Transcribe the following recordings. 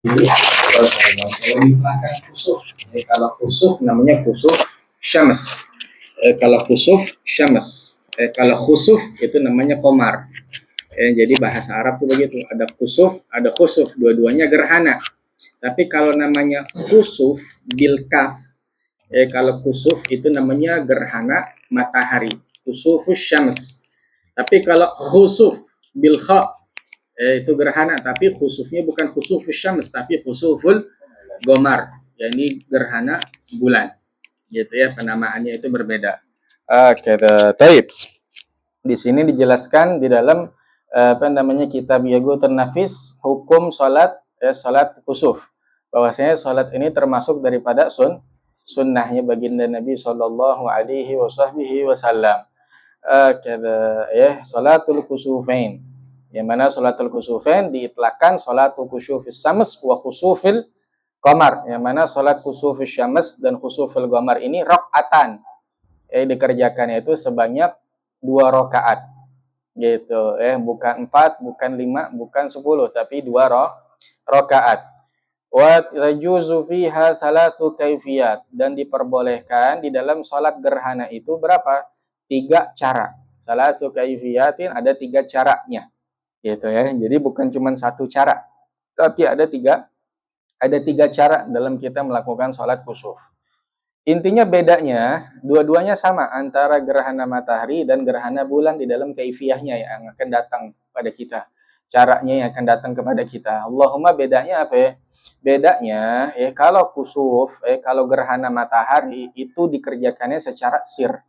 Kalau diterangkan kusuf, kalau kusuf namanya kusuf syams. Kalau kusuf syams. Kalau khusuf itu namanya komar. Jadi bahasa Arab tuh begitu. Ada kusuf, ada khusuf. Dua-duanya gerhana. Tapi kalau namanya khusuf bil kaf, kalau kusuf itu namanya gerhana matahari. Kusufus syams. Tapi kalau khusuf bil kha, itu gerhana, tapi khusufnya bukan khusufus syams, tapi khusuful gomar, yakni gerhana bulan. Gitu ya, penamaannya itu berbeda. Oke, taib. Di sini dijelaskan di dalam kitab Yaqutul Nafis hukum salat salat kusuf. Bahwasanya salat ini termasuk daripada sunnahnya baginda Nabi sallallahu alaihi wasallam. Salatul kusufain. Yang mana salatul kusufain diitlakkan salatul kusufis syams wa kusufil qamar. Yang mana salat kusufis syams dan kusufil qamar ini rakaatan. Dikerjakannya itu sebanyak 2 rakaat. Gitu, bukan 4, bukan 5, bukan 10, tapi 2 rakaat. Wa yajuzu fiha thalathu kaifiyat, dan diperbolehkan di dalam salat gerhana itu berapa? 3 cara. Thalathu kaifiyatin, ada 3 caranya. Gitu ya. Jadi bukan cuma 1 cara, tapi ada 3 cara dalam kita melakukan salat kusuf. Intinya bedanya, dua-duanya sama antara gerhana matahari dan gerhana bulan di dalam kaifiyahnya yang akan datang pada kita. Caranya yang akan datang kepada kita. Allahumma bedanya apa ya? Bedanya kalau kusuf, kalau gerhana matahari itu dikerjakannya secara sir.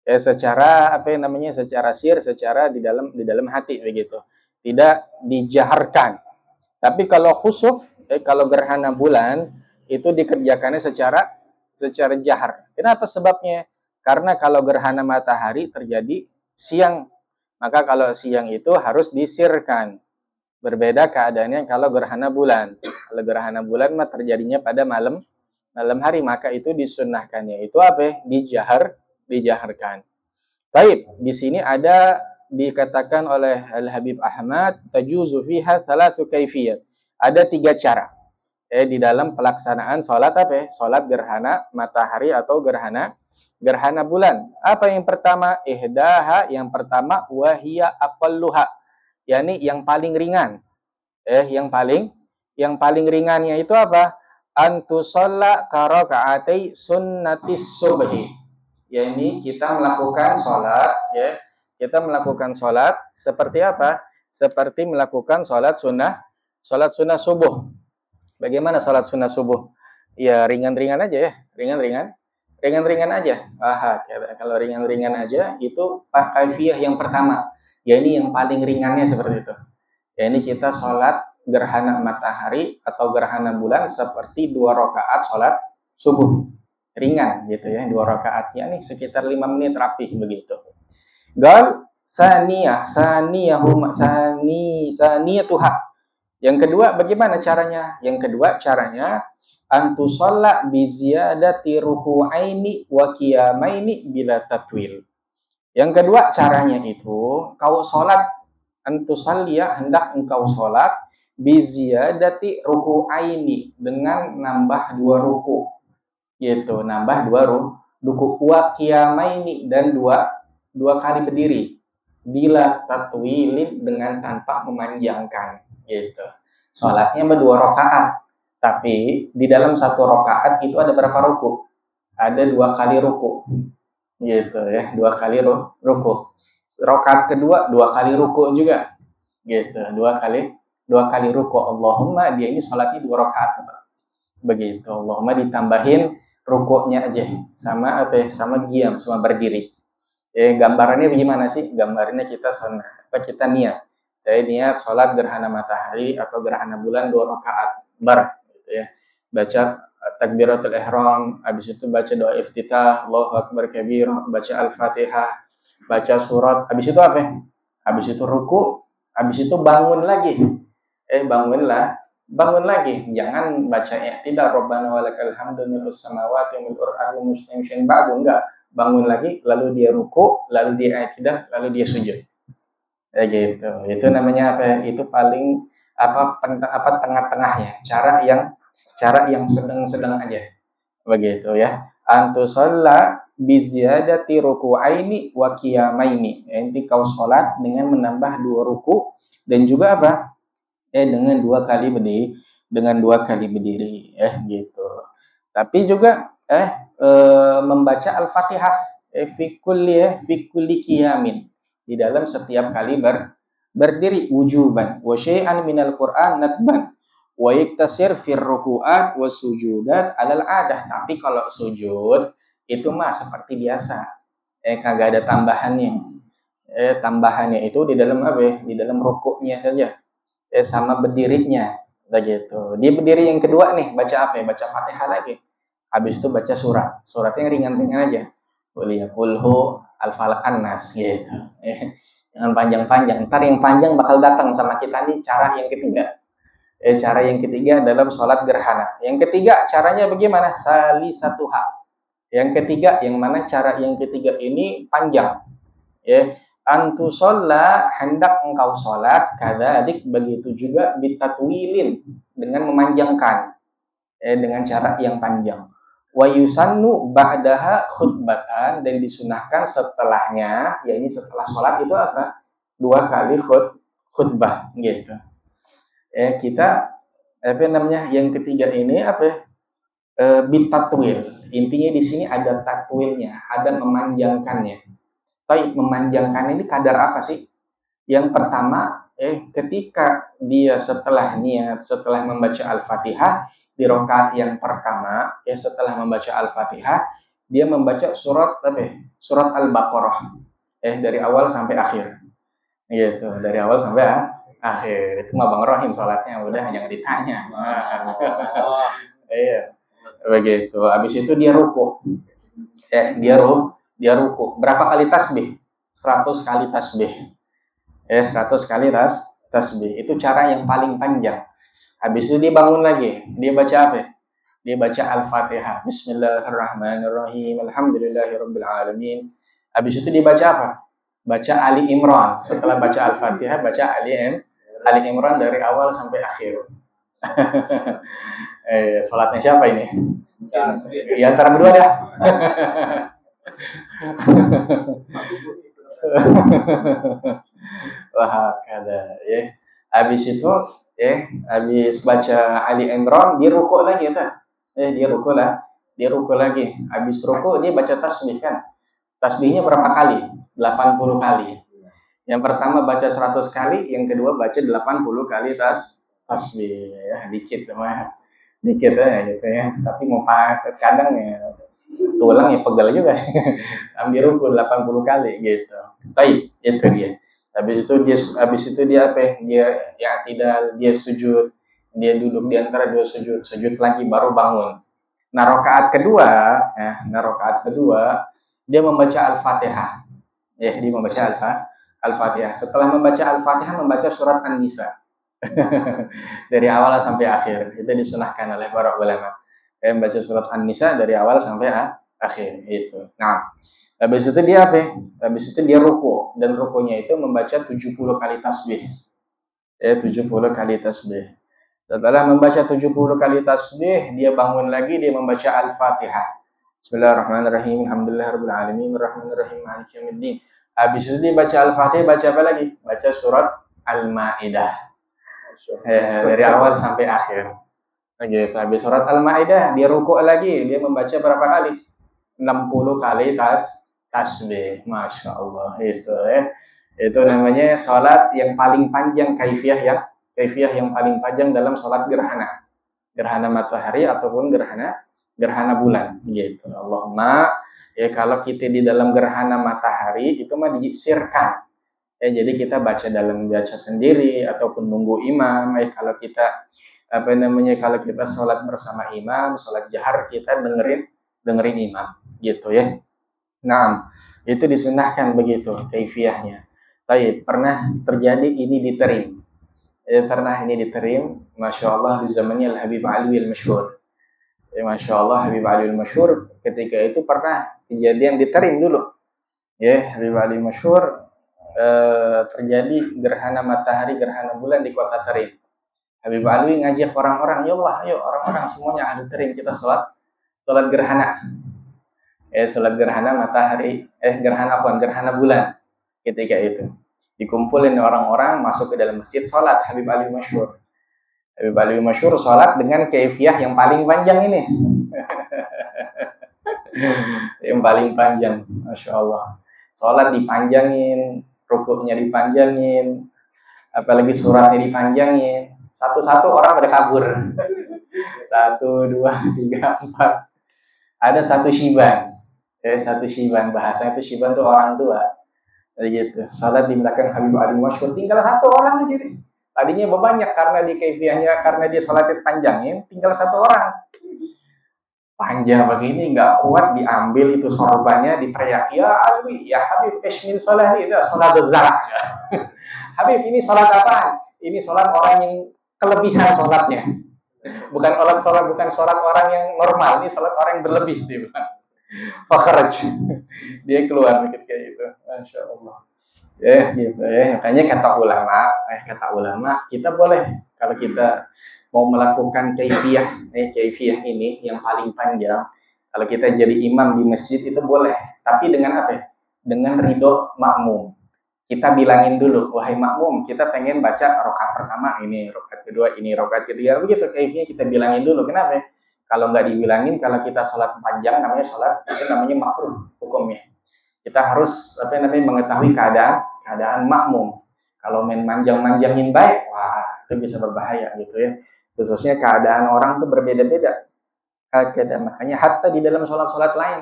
Secara secara sir, secara di dalam hati begitu. Tidak dijaharkan. Tapi kalau khusuf, kalau gerhana bulan itu dikerjakannya secara jahar. Kenapa sebabnya? Karena kalau gerhana matahari terjadi siang, maka kalau siang itu harus disirkan. Berbeda keadaannya kalau gerhana bulan. Kalau gerhana bulan mah terjadinya pada malam hari, maka itu disunnahkannya itu apa? Dijaharkan. Baik, di sini ada dikatakan oleh Al-Habib Ahmad tajuzu fiha thalathu kaifiyat. Ada 3 cara di dalam pelaksanaan sholat apa? Sholat gerhana matahari atau gerhana bulan. Apa yang pertama? Ihdaha, yang pertama wahia aqalluha, yakni yang paling ringan. Yang paling ringannya itu apa? Antusalla karaka'atai sunnatis subhi. Yakni kita melakukan sholat, seperti apa? Seperti melakukan sholat sunnah subuh. Bagaimana sholat sunnah subuh? Ya ringan-ringan aja ya, ringan-ringan aja. Kalau ringan-ringan aja itu kaifiyah yang pertama. Ya ini yang paling ringannya seperti itu. Ya ini kita sholat gerhana matahari atau gerhana bulan seperti 2 rakaat sholat subuh. Ringan gitu ya, 2 rakaatnya nih sekitar 5 menit rapih begitu. Gal saniyatuha. Yang kedua bagaimana caranya? Yang kedua caranya antusalla bi ziyadati ruku'aini wa qiyamaini bila tatwil. Yang kedua caranya itu kau salat antusalliya, hendak engkau salat bi ziyadati ruku'aini, dengan nambah 2 ruku. Gitu, nambah 2 ruku, wa qiyamaini, dan 2 kali berdiri. Bila tatwilin, dengan tanpa memanjangkan. Gitu. Salatnya 2 rakaat, tapi di dalam 1 rakaat itu ada berapa ruku? Ada 2 kali ruku. Gitu ya, 2 kali ruku. Rakaat kedua 2 kali ruku juga. Gitu, 2 kali ruku. Allahumma dia ini salatnya 2 rakaat. Begitu. Allahumma ditambahin rukuknya aja sama sama qiyam, sama berdiri. Gambarannya bagaimana sih? Gambarannya kita kita niat. Saya niat sholat gerhana matahari atau gerhana bulan 2 rakaat gitu ya. Baca takbiratul ihram, habis itu baca doa iftitah, Allahu akbar kabir, baca al-Fatihah, baca surat, habis itu apa? Habis itu ruku, habis itu bangun lagi. Bangun lagi. Jangan baca tidak Rabbana walakal hamdu mil'us samawati mil'ul ardi muslimin ba'du, enggak. Bangun lagi, lalu dia ruku, lalu dia i'tidah, lalu dia sujud. Gitu. Itu namanya apa? Itu paling tengah-tengahnya, cara yang sedang-sedang aja. Begitu ya. Antusalla biziyadati ruku'aini wa qiyamaini. Nanti kau salat dengan menambah 2 ruku dan juga apa? Dengan 2 kali berdiri, gitu. Tapi juga membaca Al-Fatihah fi kulli qiyamin, di dalam setiap kali berdiri wujuban wa syai'an minal Qur'an nadban wa yaktasir fir ruku'at wa sujudat alal adah. Tapi kalau sujud itu mah seperti biasa, kagak ada tambahannya. Tambahannya itu di dalam di dalam rukuknya saja, sama berdirinya, begitu. Dia berdiri yang kedua nih, baca baca Fatihah lagi, habis itu baca surat yang ringan-ringan aja, Qul Al-Falaq An-Nas, gitu. Jangan panjang-panjang, ntar yang panjang bakal datang sama kita nih. Cara yang ketiga, dalam sholat gerhana. Yang ketiga caranya bagaimana? Salisatuha. Yang ketiga, yang mana cara yang ketiga ini panjang, antusolla, hendak engkau sholat, kadzalik, begitu juga bitatwilin, dengan memanjangkan, dengan cara yang panjang. Wa yusannu ba'daha khutbatan, dan disunahkan setelahnya, yakni setelah sholat itu 2 kali khutbah, gitu. Kita yang ketiga ini bitatwil. Intinya di sini ada tatwilnya, ada memanjangkannya. Tapi memanjangkan ini kadar apa sih? Yang pertama, ketika dia setelah membaca Al-Fatihah di rakaat yang pertama, setelah membaca Al-Fatihah, dia membaca surat Al-Baqarah, dari awal sampai akhir, gitu, dari awal sampai akhir. Itu mah Bang Rohim sholatnya, udah jangan ditanya. Iya, begitu. Habis itu dia ruku, dia ruku. Berapa kali tasbih? 100 kali tasbih. 100 kali tasbih. Itu cara yang paling panjang. Habis itu dia bangun lagi. Dia baca apa? Dia baca Al-Fatihah. Bismillahirrahmanirrahim. Alhamdulillahirabbil alamin. Habis itu dia baca apa? Baca Ali Imran. Setelah baca Al-Fatihah, baca Ali Imran dari awal sampai akhir. Salatnya siapa ini? Ya, antara berdua dah. Wah, kada ya. Habis itu habis baca Ali Imran, dia ruku lagi dia ruku lagi. Habis ruku dia baca tasbih kan. Tasbihnya berapa kali? 80 kali. Yang pertama baca 100 kali, yang kedua baca 80 kali tasbih, ya, dikit gitu ya. Tapi mau kadang ya tulang ya pegel juga sih. Ambil ruku 80 kali gitu. Baik, itu dia. Habis itu dia dia sujud, dia duduk di antara 2 sujud lagi baru bangun. Nah, rakaat kedua dia membaca Al-Fatihah. Dia membaca Al-Fatihah. Setelah membaca Al-Fatihah, membaca surat An-Nisa. Dari awal sampai akhir. Itu disunahkan oleh para ulama. Membaca surat An-Nisa dari awal sampai akhir itu. Nah, habis itu dia Habis itu dia ruku, dan rukunya itu membaca 70 kali tasbih. 70 kali tasbih. Setelah membaca 70 kali tasbih, dia bangun lagi, dia membaca Al-Fatihah. Bismillahirrahmanirrahim. Alhamdulillahirabbil alamin, arrahmanirrahim, maliki yaumiddin. Habis itu dia baca Al-Fatihah, baca apa lagi? Baca surat Al-Maidah. Dari awal sampai akhir. Gitu. Habis surat Al-Maidah, dia ruku lagi, dia membaca berapa kali? 60 kali tasbih. Masya Allah, itu namanya sholat yang paling panjang, kaifiyah yang paling panjang dalam sholat gerhana matahari ataupun gerhana bulan, gitu. Allahumma, kalau kita di dalam gerhana matahari itu mah disirkan, jadi kita baca sendiri ataupun nunggu imam. Kalau kita kalau kita sholat bersama imam, sholat jahar, kita dengerin imam, gitu ya. Nah, itu disunahkan begitu kaifiyahnya. Baik, pernah terjadi ini diterim. Masya Allah, di zamannya Al-Habib Ali Al-Masyhur. Masya Allah, Habib Ali Al-Masyhur ketika itu pernah kejadian diterim dulu. Habib Ali Al-Masyhur terjadi gerhana matahari, gerhana bulan di kota Terim. Habib Alwi ngajak orang-orang, ya Allah, yuk orang-orang semuanya hadirin kita sholat gerhana. Sholat gerhana matahari, gerhana bulan. Ketika itu dikumpulin orang-orang masuk ke dalam masjid sholat. Habib Alwi masyhur sholat dengan kaifiyah yang paling panjang ini. Yang paling panjang, Masya Allah. Sholat dipanjangin, rukuknya dipanjangin, apalagi suratnya dipanjangin. Satu-satu orang pada kabur. 1, 2, 3, 4. Ada satu syiban. Satu syiban, bahasa itu syiban itu orang tua. Gitu. Salat di belakang Habib Alwi masyhur, tinggal satu orang aja. Tadinya banyak karena di kaifiahnya, karena dia salatnya panjangin, tinggal satu orang. Panjang begini nggak kuat, diambil itu sorbannya, diteriak, ya Alwi, ya Habib, ismin salat itu salat zakat. Habib, ini salat apaan? Ini salat orang yang kelebihan salatnya. Bukan salat orang yang normal, ini salat orang yang berlebih, dia bilang. Fakhraj. Dia keluar kayak gitu. Masya Allah. Gitu makanya kata ulama, kita boleh kalau kita mau melakukan kaifiyah ini yang paling panjang, kalau kita jadi imam di masjid itu boleh, tapi dengan apa? Dengan ridho makmum. Kita bilangin dulu, wahai makmum, kita pengen baca rakaat pertama ini, rakaat kedua ini, rakaat ketiga, begitu kaifiyah kita bilangin dulu. Kenapa? Kalau nggak dibilangin, kalau kita sholat panjang namanya sholat, itu namanya makruh hukumnya. Kita harus mengetahui keadaan makmum. Kalau main manjang-manjangin baik, wah itu bisa berbahaya gitu ya. Khususnya keadaan orang itu berbeda-beda. Makanya hatta di dalam sholat-sholat lain,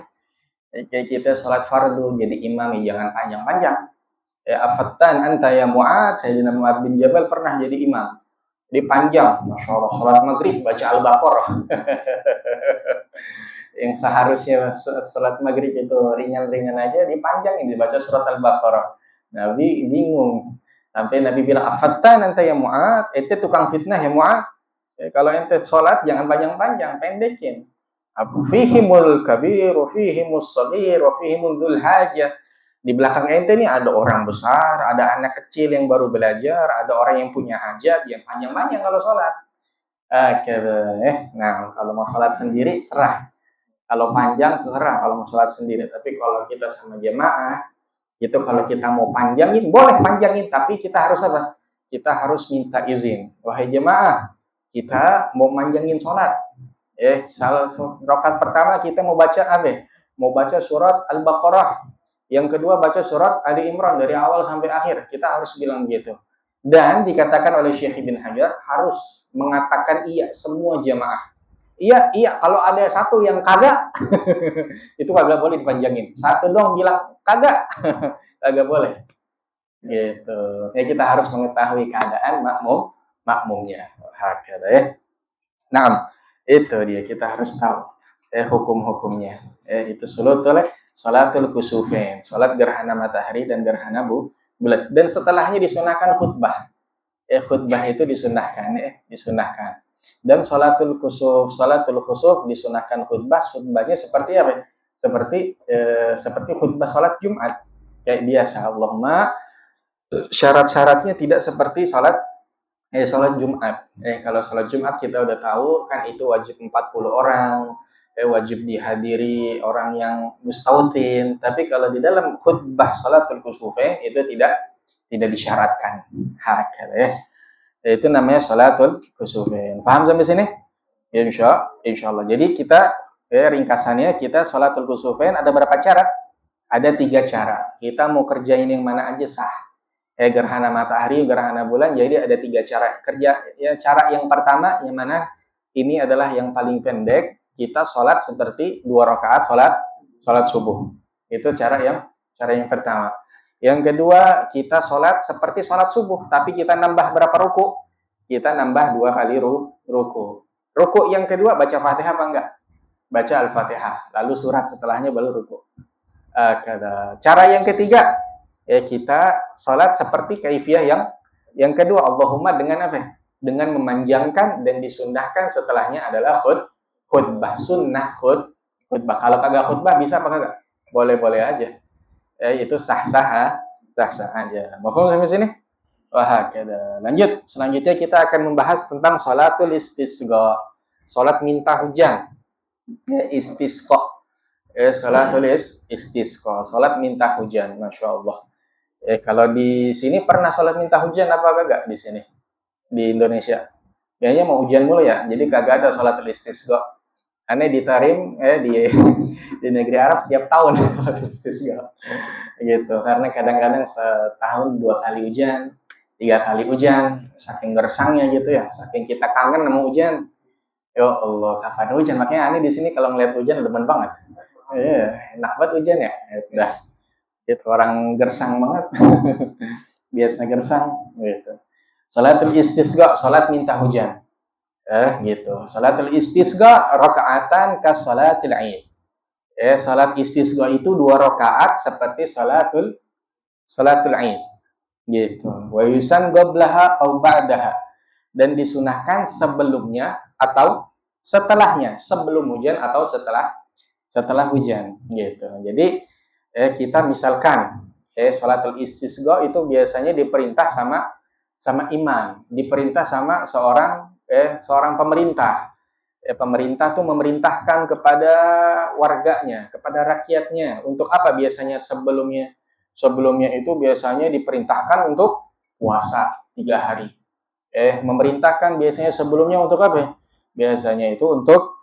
kayak kita sholat fardu jadi imam, jangan panjang-panjang. Afattan anta ya Mu'ad, Sayyidina Mu'ad bin Jabal pernah jadi imam. Jadi panjang, Masya Allah, sholat maghrib baca Al-Baqarah. Yang seharusnya sholat maghrib itu ringan-ringan aja, dipanjangin, dibaca surat Al-Baqarah. Nabi bingung. Sampai Nabi bilang, afattan anta ya Mu'ad, ente tukang fitnah ya Mu'ad. Kalau ente sholat jangan panjang-panjang, pendekin. Fihimul kabir, fihimus sabir, fihimul dhul hajah. Di belakang ente ini ada orang besar, ada anak kecil yang baru belajar, ada orang yang punya hajat, yang panjang-panjang kalau sholat. Nah, kalau mau sholat sendiri, serah. Kalau panjang, serah kalau mau sholat sendiri. Tapi kalau kita sama jemaah, itu kalau kita mau panjangin, boleh panjangin. Tapi kita harus apa? Kita harus minta izin. Wahai jemaah, kita mau panjangin sholat. Rakaat pertama kita mau baca apa? Mau baca surat Al-Baqarah. Yang kedua baca surat Ali Imran dari awal sampai akhir. Kita harus bilang begitu. Dan dikatakan oleh Syekh Ibn Hajar harus mengatakan iya semua jamaah. Iya. Kalau ada satu yang kagak, itu kagak boleh dipanjangin. Satu dong bilang kagak, kagak boleh. Gitu. Kita harus mengetahui keadaan makmumnya. Ya. Nah, itu dia kita harus tahu hukum-hukumnya. Itu salatul kusufain, salat gerhana matahari dan gerhana bulan. Dan setelahnya disunahkan khutbah. Khutbah itu disunahkan. Dan salatul khusuf disunahkan khutbah. Khutbahnya seperti apa? Seperti khutbah salat Jumat. Kayak biasa. Allahumma syarat-syaratnya tidak seperti salat Jumat. Kalau salat Jumat kita udah tahu kan itu wajib 40 orang. Wajib dihadiri orang yang mustautin. Tapi kalau di dalam khutbah salatul kusufain itu tidak disyaratkan. Itu namanya salatul kusufain. Paham sampai sini? Insyaallah. Jadi kita ringkasannya kita salatul kusufain ada berapa cara? Ada 3 cara. Kita mau kerjain yang mana aja sah. Gerhana matahari, gerhana bulan. Jadi ada 3 cara kerja. Cara yang pertama yang mana? Ini adalah yang paling pendek. Kita sholat seperti 2 rakaat sholat subuh. Itu cara yang pertama. Yang kedua, kita sholat seperti sholat subuh, tapi kita nambah berapa ruku? Kita nambah 2 kali ruku. Ruku yang kedua baca Fatihah apa enggak? Baca Al-Fatihah, lalu surat setelahnya baru ruku. Cara yang ketiga, kita sholat seperti kaifiyah yang kedua. Allahumma dengan apa? Dengan memanjangkan dan disunnahkan setelahnya adalah khutbah sunnah khutbah. Kalau kagak khutbah bisa apa kagak? Boleh-boleh aja. Itu sah-sah aja. Mau sampai sini? Wah, lanjut. Selanjutnya kita akan membahas tentang salatul istisqa. Salat minta hujan. Ya, istisqa. Salatul istisqa. Salat minta hujan. Masya Allah. Kalau di sini pernah salat minta hujan apa enggak di sini? Di Indonesia? Kayaknya mau hujan mulu ya. Jadi kagak ada salatul istisqa. Aneh di Tarim, di negeri Arab setiap tahun salatul istisqa. Gitu. Karena kadang-kadang setahun 2 kali hujan, 3 kali hujan, saking gersangnya gitu ya, saking kita kangen sama hujan. Ya Allah, kapan hujan? Makanya aneh di sini kalau ngeliat hujan demen banget. Enak banget hujan ya. Udah, itu orang gersang banget. Biasa gersang gitu. Salatul istisqa, salat minta hujan. Gitu. Salatul istisqa rakaatan ka salatil Id. Salat istisqa itu 2 rakaat seperti salatul Id. Gitu. Wa yusan qablaha aw ba'daha, dan disunahkan sebelumnya atau setelahnya, sebelum hujan atau setelah hujan gitu. Jadi kita misalkan salatul istisqa itu biasanya diperintah sama imam, diperintah sama seorang pemerintah. Pemerintah tuh memerintahkan kepada warganya, kepada rakyatnya untuk apa biasanya sebelumnya? Sebelumnya itu biasanya diperintahkan untuk puasa 3 hari. Memerintahkan biasanya sebelumnya untuk apa? Biasanya itu untuk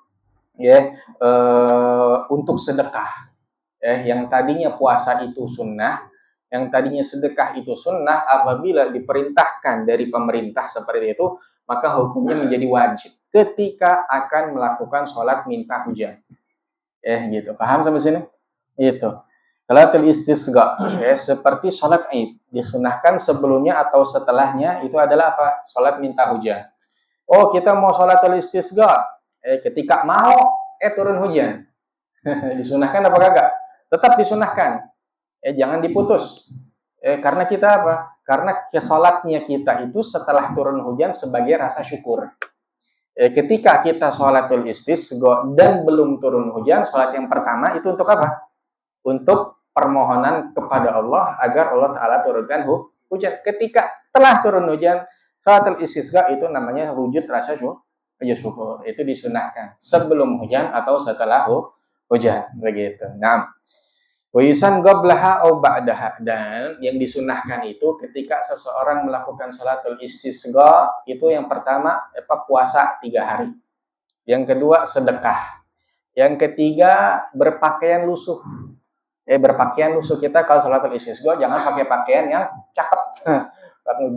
untuk sedekah. Yang tadinya puasa itu sunnah, yang tadinya sedekah itu sunnah, apabila diperintahkan dari pemerintah seperti itu, maka hukumnya menjadi wajib ketika akan melakukan sholat minta hujan. Gitu. Paham sampai sini? Itu. Salatul istisqa, seperti sholat Id, disunahkan sebelumnya atau setelahnya itu adalah apa? Sholat minta hujan. Oh, kita mau sholatul istisqa, ketika mau turun hujan. Disunahkan apa kagak? Tetap disunahkan. Jangan diputus. Karena kita apa? Karena sholatnya kita itu setelah turun hujan sebagai rasa syukur. Ketika kita sholatul istisqa dan belum turun hujan, sholat yang pertama itu untuk apa? Untuk permohonan kepada Allah agar Allah Ta'ala turunkan hujan. Ketika telah turun hujan, salatul istisqa itu namanya wujud rasa syukur. Itu disunahkan sebelum hujan atau setelah hujan, begitu. Nah, wisan qablaha au ba'daha, dan yang disunahkan itu ketika seseorang melakukan salatul istisqa itu yang pertama puasa 3 hari. Yang kedua sedekah. Yang ketiga berpakaian lusuh. Berpakaian lusuh, kita kalau sholatul istisqa jangan pakai pakaian yang cakep.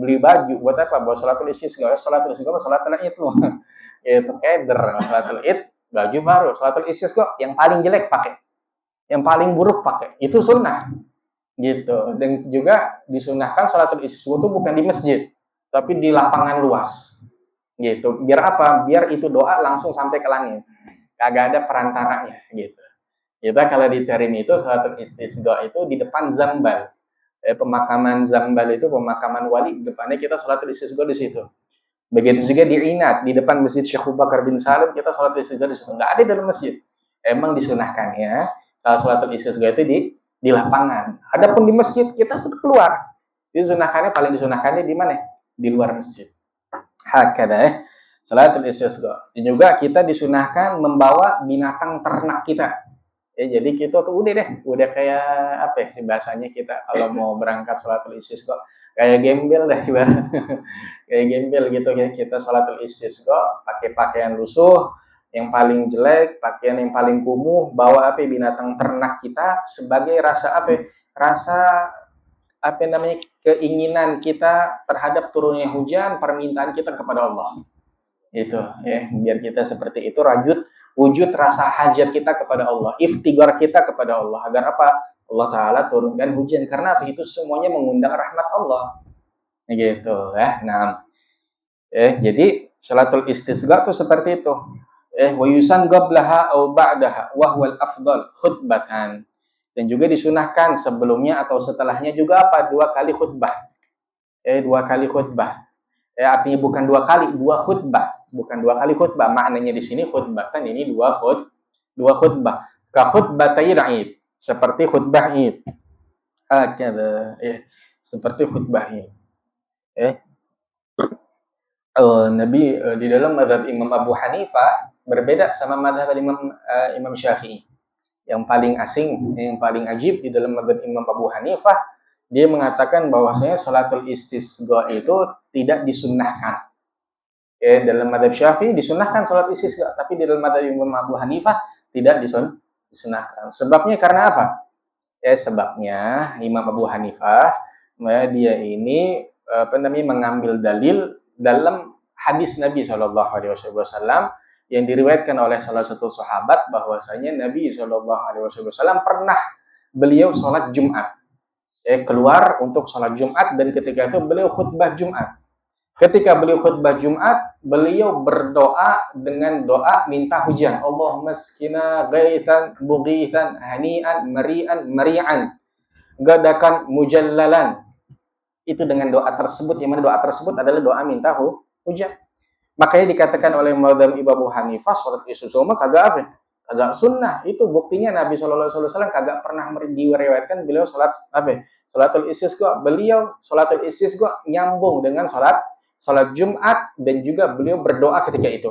Beli baju buat apa? Buat sholatul istisqa. Sholatul istisqa sholatul Id loh. Itu keder. Sholatul Id baju baru. Sholatul istisqa yang paling jelek pakai, yang paling buruk pakai. Itu sunnah. Gitu. Dan juga disunahkan sholatul istisqa itu bukan di masjid, tapi di lapangan luas. Gitu. Biar apa? Biar itu doa langsung sampai ke langit. Kagak ada perantaranya gitu. Kita kalau di Tarim itu salatul istisqa itu di depan Zambal. Pemakaman Zambal itu pemakaman wali, depannya kita salatul istisqa di situ. Begitu juga di Inat, di depan Masjid Syekh Abu Bakar bin Salim kita salatul istisqa di situ. Enggak ada di dalam masjid. Emang disunahkan ya. Kalau salatul istisqa itu di lapangan. Adapun di masjid kita sudah keluar. Disunahkannya paling disunahkannya di mana? Di luar masjid. Hakada salatul istisqa. Dan juga kita disunahkan membawa binatang ternak kita. Jadi kita tuh udah kayak apa ya sih bahasanya, kita kalau mau berangkat sholatul istisqa kayak gembel deh, kayak gembel gitu ya. Kita sholatul istisqa pakai pakaian lusuh yang paling jelek, pakaian yang paling kumuh, bawa binatang ternak kita sebagai rasa rasa namanya keinginan kita terhadap turunnya hujan, permintaan kita kepada Allah. Itu ya, biar kita seperti itu wujud rasa hajat kita kepada Allah, iftigar kita kepada Allah agar apa? Allah Ta'ala turunkan hujan, karena itu semuanya mengundang rahmat Allah gitu ya. Nah, jadi salatul istisqa itu seperti itu. Wa yusan qablaha au ba'daha wa huwal afdal khutbatan, dan juga disunahkan sebelumnya atau setelahnya juga apa? 2 kali khutbah. 2 kali khutbah. Artinya bukan 2 kali, 2 khutbah. Bukan 2 kali khutbah, maknanya di sini khutbah kan ini 2 khutbah. Ka khutbatai Id, seperti khutbah Id. Seperti khutbah Id. Eh, Nabi di dalam mazhab Imam Abu Hanifah berbeda sama mazhab Imam Syafi'i. Yang paling asing, yang paling ajib di dalam mazhab Imam Abu Hanifah, dia mengatakan bahwasanya salatul istisqa itu tidak disunnahkan. Dalam mazhab Syafi'i disunahkan salat istisqa, tapi di dalam mazhab Imam Abu Hanifah tidak disunahkan. Sebabnya karena apa? Sebabnya Imam Abu Hanifah dia ini mengambil dalil dalam hadis Nabi Shallallahu Alaihi Wasallam yang diriwayatkan oleh salah satu sahabat bahwasanya Nabi Shallallahu Alaihi Wasallam pernah beliau sholat Jumat, keluar untuk sholat Jumat, dan ketika itu beliau khutbah Jumat. Ketika beliau khutbah Jumat, beliau berdoa dengan doa minta hujan. Allahumma skina ghaithan bughithan hani'an mari'an gadakan mujallalan. Itu dengan doa tersebut, yang mana doa tersebut adalah doa minta hujan. Makanya dikatakan oleh mazhab Imam Abu Hanifah salat istisqa kagak apa? Kagak sunnah. Itu buktinya Nabi SAW kagak pernah diriwayatkan beliau salat apa? Salatul istisqa. Beliau salatul istisqa nyambung dengan salat Jumat, dan juga beliau berdoa ketika itu.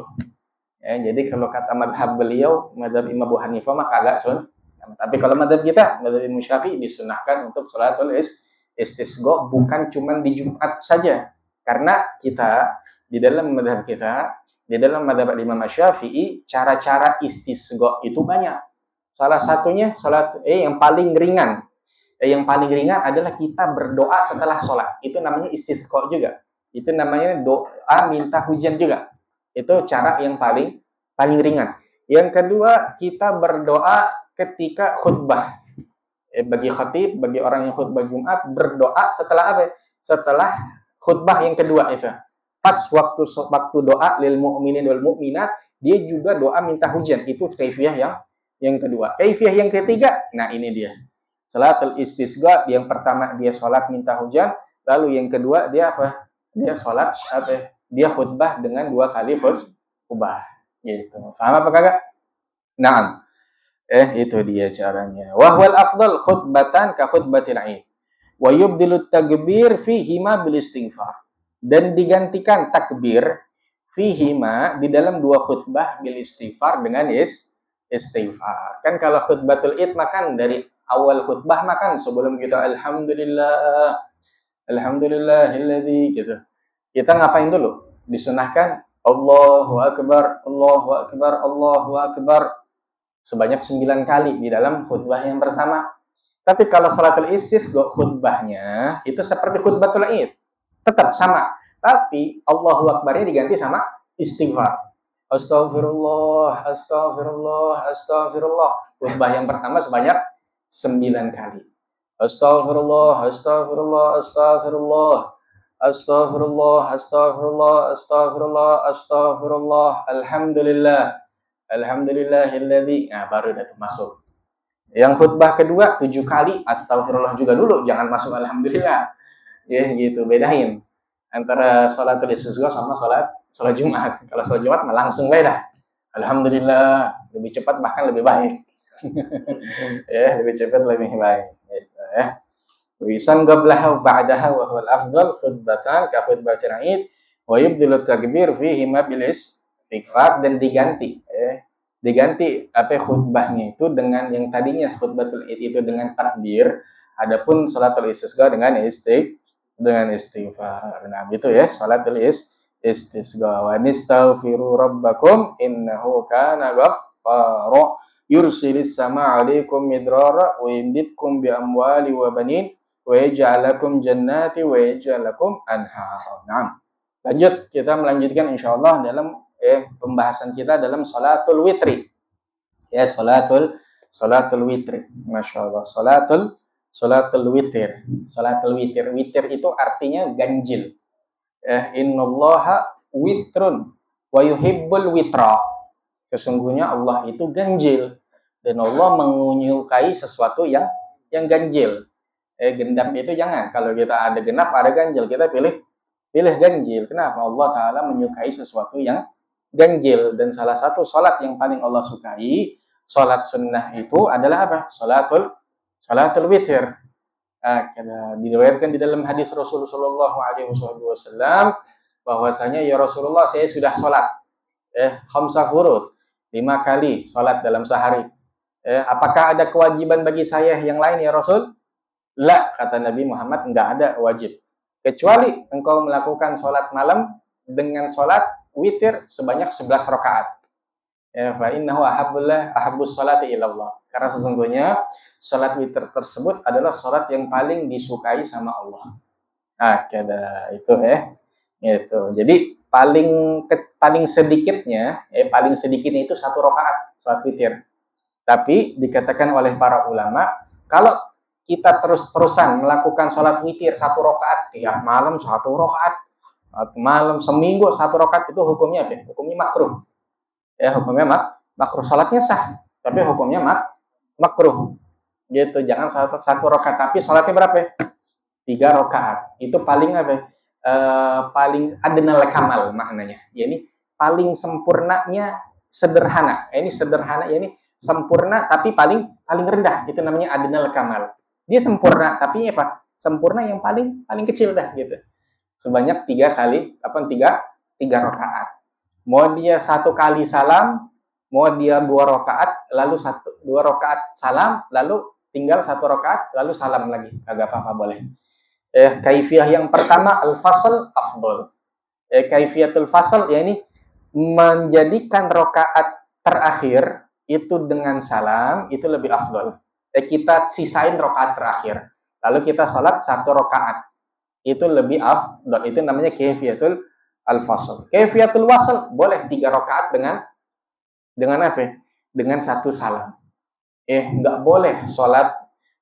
Jadi kalau kata madhab beliau, madhab Imam Abu Hanifah mah kagak sunnah. Tapi kalau madhab kita, madhab Imam Syafi'i, disunahkan untuk salatul istisqa bukan cuma di Jumat saja. Karena kita di dalam madhab kita, di dalam madhab Imam Syafi'i, cara-cara istisqa itu banyak. Salah satunya yang paling ringan. Yang paling ringan adalah kita berdoa setelah sholat. Itu namanya istisqa juga. Itu namanya doa minta hujan juga. Itu cara yang paling ringan. Yang kedua, kita berdoa ketika khutbah. Bagi khatib, bagi orang yang khutbah Jumat, berdoa setelah apa? Setelah khutbah yang kedua itu. Pas waktu doa lil mu'minin wal mu'minat, dia juga doa minta hujan. Itu kaifiyah yang kedua. Kaifiyah yang ketiga, nah ini dia. Salatul istisqa, yang pertama dia sholat minta hujan, lalu yang kedua dia apa? Dia sholat dia khutbah dengan 2 kali khutbah gitu. Paham apa kagak? Naam. Itu dia caranya. Wa huwal afdal khutbatan ka khutbatil Id. Wa yubdilu takbir fihi ma bil istighfar. Dan digantikan takbir fihi ma di dalam 2 khutbah bil istighfar dengan istighfar. Kan kalau khutbatul Id makan dari awal khutbah makan sebelum kita Alhamdulillahilladzi gitu. Kita ngapain dulu? Disunahkan Allahu Akbar, Allahu Akbar, Allahu Akbar sebanyak 9 kali di dalam khutbah yang pertama. Tapi kalau salatul istisqa khutbahnya itu seperti khutbatul Id. Tetap sama. Tapi Allahu Akbarnya diganti sama istighfar. Astagfirullah, astagfirullah, astagfirullah. Khutbah yang pertama sebanyak 9 kali. Astagfirullah, astagfirullah, astagfirullah, astagfirullah, astagfirullah, astagfirullah, astagfirullah, alhamdulillah, alhamdulillahilladzi. Nah, baru itu masuk. Yang khutbah kedua 7 kali astagfirullah juga dulu, jangan masuk alhamdulillah. Ya gitu, bedain antara salatul istisqa sama salat Jumat. Kalau salat Jumat mah langsung beda. Alhamdulillah, lebih cepat bahkan lebih baik. Lebih cepat lebih baik. Wisan qablaha ba'daha wa huwal afdal khutbatan ka khutbatil Id wa yubdilu takbir fihi ma bil istighfar, dan diganti khutbahnya itu dengan yang tadinya khutbatul Id itu dengan takbir, adapun salatul istisqa dengan istighfar. Nah, gitu ya salatul istisqa. Wa nastaghfiru rabbakum innahu kana ghaffara yursilis sama 'alaikum midrara wa yumditkum bi amwali wa banin wa yaj'alakum jannati wa yaj'alakum anhar. Nah, lanjut, kita melanjutkan insyaallah dalam pembahasan kita dalam salatul witri. Ya, salatul witri. Masyaallah, salatul witir. Salatul witir. Witir itu artinya ganjil. Innallaha witrun wa yuhibbul witra. Sesungguhnya Allah itu ganjil, dan Allah menyukai sesuatu yang ganjil. Gendam itu jangan. Kalau kita ada genap, ada ganjil, kita pilih ganjil. Kenapa? Allah Ta'ala menyukai sesuatu yang ganjil. Dan salah satu salat yang paling Allah sukai, salat sunnah itu adalah apa? Salatul witir. Diriwayatkan di dalam hadis Rasulullah SAW bahwasanya ya Rasulullah, saya sudah sholat khamsah furud, 5 kali sholat dalam sehari. Apakah ada kewajiban bagi saya yang lain ya Rasul? La, kata Nabi Muhammad, enggak ada wajib. Kecuali engkau melakukan sholat malam dengan sholat witir sebanyak 11 rakaat. Fa innahu ahabbus sholati ilallah. Karena sesungguhnya sholat witir tersebut adalah sholat yang paling disukai sama Allah. Itu itu. Jadi paling sedikitnya itu 1 rakaat sholat witir. Tapi dikatakan oleh para ulama, kalau kita terus-terusan melakukan sholat witir 1 rakaat tiap malam 1 rakaat, malam seminggu 1 rakaat, itu hukumnya apa? Hukumnya makruh. Hukumnya makruh. Sholatnya sah, tapi hukumnya makruh. Gitu. Jangan 1 rakaat, tapi sholatnya berapa? 3 rakaat. Itu paling apa? Paling adnal kamal maknanya. Ini paling sempurnanya sederhana. Ini sederhana, ini sempurna tapi paling rendah. Itu namanya adnal kamal. Dia sempurna tapi apa? Sempurna yang paling kecil dah gitu. Sebanyak 3 rakaat. Mau dia 1 kali salam, mau dia 2 rakaat, lalu 2 rakaat salam, lalu tinggal 1 rakaat, lalu salam lagi. Agak apa-apa boleh. Kaifiyah yang pertama al-fasl afdol. Kaifiyatul fasl, yakni menjadikan rakaat terakhir itu dengan salam itu lebih afdol. Kita sisain rakaat terakhir, lalu kita salat 1 rakaat, itu lebih afdol. Itu namanya kaifiyatul al-fasl. Kaifiyatul wasl boleh 3 rakaat dengan apa? Dengan 1 salam. Nggak boleh sholat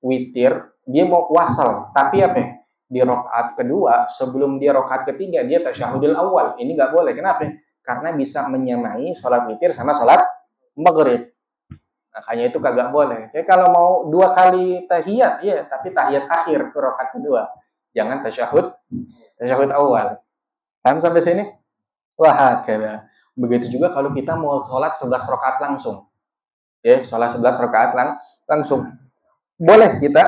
witir dia mau wasl, tapi apa? Di rakaat kedua, sebelum dia rakaat ketiga, dia tasyahudul awal. Ini nggak boleh. Kenapa? Karena bisa menyamai sholat witir sama sholat maghrib. Makanya itu kagak boleh. Jadi kalau mau 2 kali tahiyat, ya, tapi tahiyat akhir ke rakaat kedua. Jangan tasyahud awal. Paham sampai sini? Wah, begitu juga kalau kita mau sholat 11 rakaat langsung. Sholat 11 rakaat langsung. Boleh kita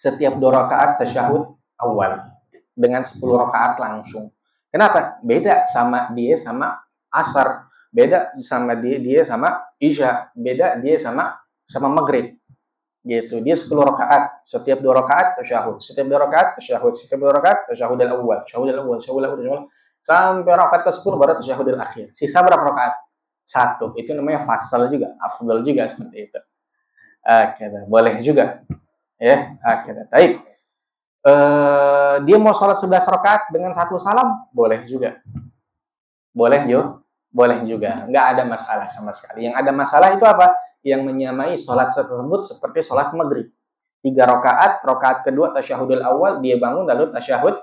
setiap 2 rakaat tasyahud awal dengan 10 rakaat langsung. Kenapa? Beda sama dia sama asar, beda sama dia sama isya, beda dia sama maghrib. Gitu. Dia 10 rakaat, setiap 2 rakaat tasyahud, setiap 2 rakaat tasyahud, setiap 2 rakaat tasyahud al-awwal, sampai rakaat ke-10 baru tasyahud al-akhir. Sisa berapa rakaat? 1. Itu namanya fasal juga, afdal juga seperti itu. Boleh juga. Baik. Dia mau sholat 11 rakaat dengan 1 salam, boleh juga. Boleh juga. Nggak ada masalah sama sekali. Yang ada masalah itu apa? Yang menyamai sholat tersebut seperti sholat maghrib. 3 rakaat, rakaat kedua tasyahudul awal, dia bangun lalu tasyahud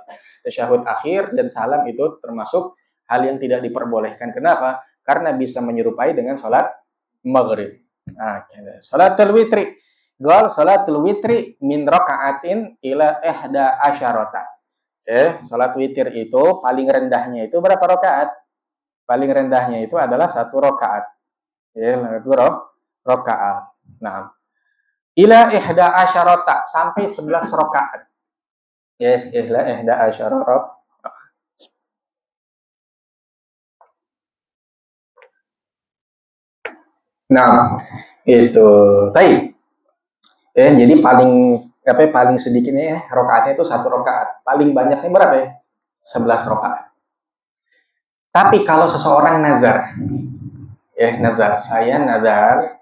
akhir dan salam, itu termasuk hal yang tidak diperbolehkan. Kenapa? Karena bisa menyerupai dengan sholat maghrib. Sholatul witri. Sholatul witri min raka'atin ila ihda asyarata. Sholat witir itu paling rendahnya itu berapa rakaat? Paling rendahnya itu adalah 1 rakaat. 1 rakaat. Nah, ila ihda asyarata, sampai 11 rakaat. Ila ihda asyarata. Nah, itu. Baik. Jadi paling sedikitnya rakaatnya itu 1 rakaat. Paling banyaknya berapa ya? 11 rakaat. Tapi kalau seseorang nazar, saya nazar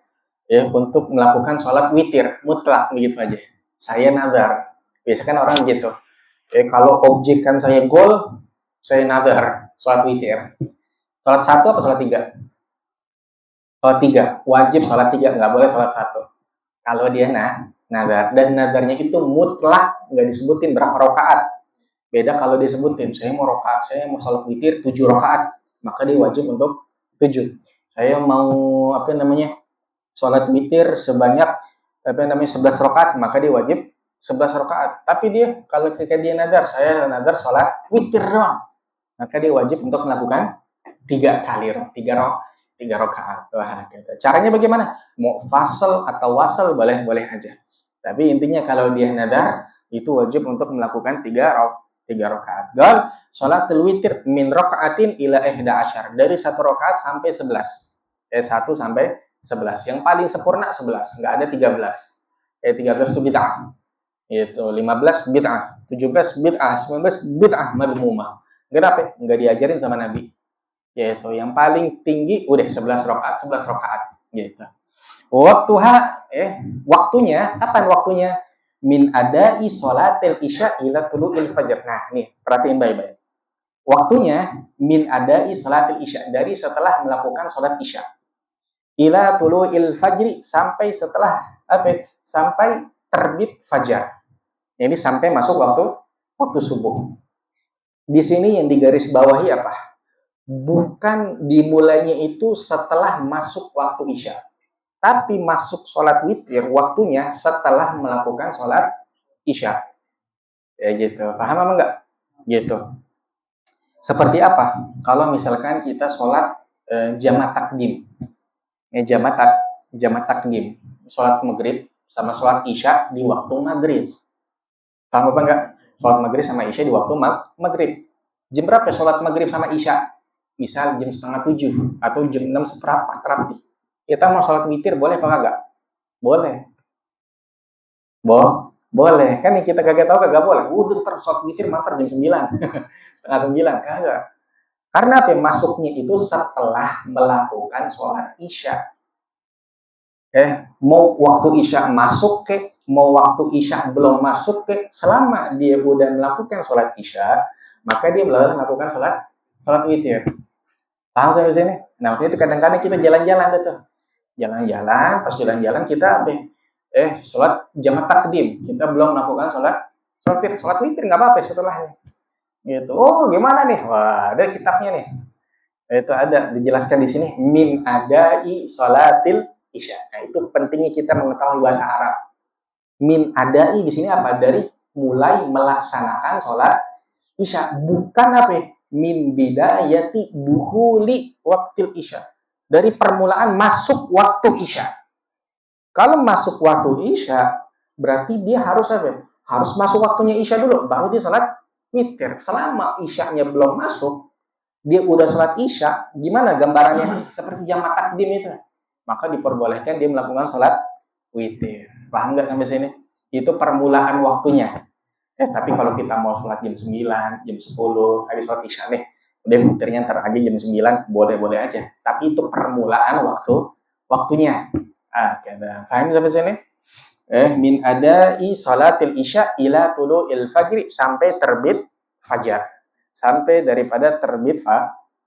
untuk melakukan sholat witir mutlak begitu aja. Saya nazar. Biasanya kan orang gitu. Kalau objekan saya gol, saya nazar sholat witir. Sholat 1 apa sholat 3? Sholat 3. Wajib sholat 3, nggak boleh sholat 1. Kalau dia nazar, dan nazarnya itu mutlak, nggak disebutin berapa rakaat. Beda kalau disebutin, saya mau sholat witir 7 rakaat, maka dia wajib untuk 7. Saya mau sholat witir sebanyak 11 rakaat, maka dia wajib 11 rakaat. Tapi dia kalau ketika dia nazar, saya nazar sholat witir doang, maka dia wajib untuk melakukan 3 rakaat. Caranya bagaimana? Mau fasal atau wasal boleh aja. Tapi intinya kalau dia nazar itu wajib untuk melakukan 3 rakaat. Gal sholatul witir min rakaatin ila 11, dari 1 rakaat sampai 11. 1 sampai 11. Yang paling sempurna 11, enggak ada 13. 13 itu bid'ah. Itu 15 bid'ah, 17 bid'ah, 19 bid'ah madmumah. Kenapa? Enggak diajarin sama Nabi. Yaitu yang paling tinggi udah 11 rakaat, 11 rakaat gitu. Waktunya, kapan waktunya? Min adai sholatil isya ila tulu'il fajr. Nah, nih, perhatiin baik-baik. Waktunya min adai sholatil isya, dari setelah melakukan sholat isya. Ila tulu'il fajri, sampai setelah sampai terbit fajar. Ini sampai masuk waktu subuh. Di sini yang digaris bawahi apa? Bukan dimulainya itu setelah masuk waktu isya, tapi masuk sholat witir waktunya setelah melakukan sholat isya. Ya gitu. Paham apa enggak? Gitu. Seperti apa? Kalau misalkan kita sholat jamak takdim. Jamak takdim. Sholat maghrib sama sholat isya di waktu maghrib. Paham apa enggak? Sholat maghrib sama isya di waktu maghrib. Jam berapa sholat maghrib sama isya? Misal jam 6:30 atau jam 6:15. Kita mau sholat witir boleh apa enggak? Boleh. Boleh. Kan yang kita kagak tahu kagak boleh. Udah terus sholat witir mantar jam 9. 8:30 kagak. Karena apa? Masuknya itu setelah melakukan sholat isya. Mau waktu isya masuk mau waktu isya belum masuk selama dia udah melakukan sholat isya, maka dia belum melakukan sholat witir. Paham sampai sini? Nah, itu kadang-kadang kita jalan-jalan tuh. Jalan-jalan, pas jalan-jalan kita sholat jamak takdim. Kita belum melakukan sholat witir nggak apa-apa setelahnya. Gitu. Oh, gimana nih? Wah, ada kitabnya nih. Itu ada dijelaskan di sini min adai sholatil isya. Nah, itu pentingnya kita mengetahui bahasa Arab. Min adai di sini apa? Dari mulai melaksanakan sholat isya, bukan apa? Min bidayati dukhuli waktil isya, dari permulaan masuk waktu isya. Kalau masuk waktu isya berarti dia harus apa? Harus masuk waktunya isya dulu baru dia sholat witir. Selama isyanya belum masuk, dia udah sholat isya, gimana gambarannya? Seperti jamak takdim itu, maka diperbolehkan dia melakukan sholat witir. Paham nggak sampai sini? Itu permulaan waktunya. Tapi kalau kita mau sholat jam 9, jam 10, hari sholat isya nih, udah witirnya ntar aja jam 9, boleh-boleh aja. Tapi itu permulaan waktunya. Paham sampai sini? Min adai sholatil isya ila tulu'il fajri, sampai terbit fajar. Sampai daripada terbit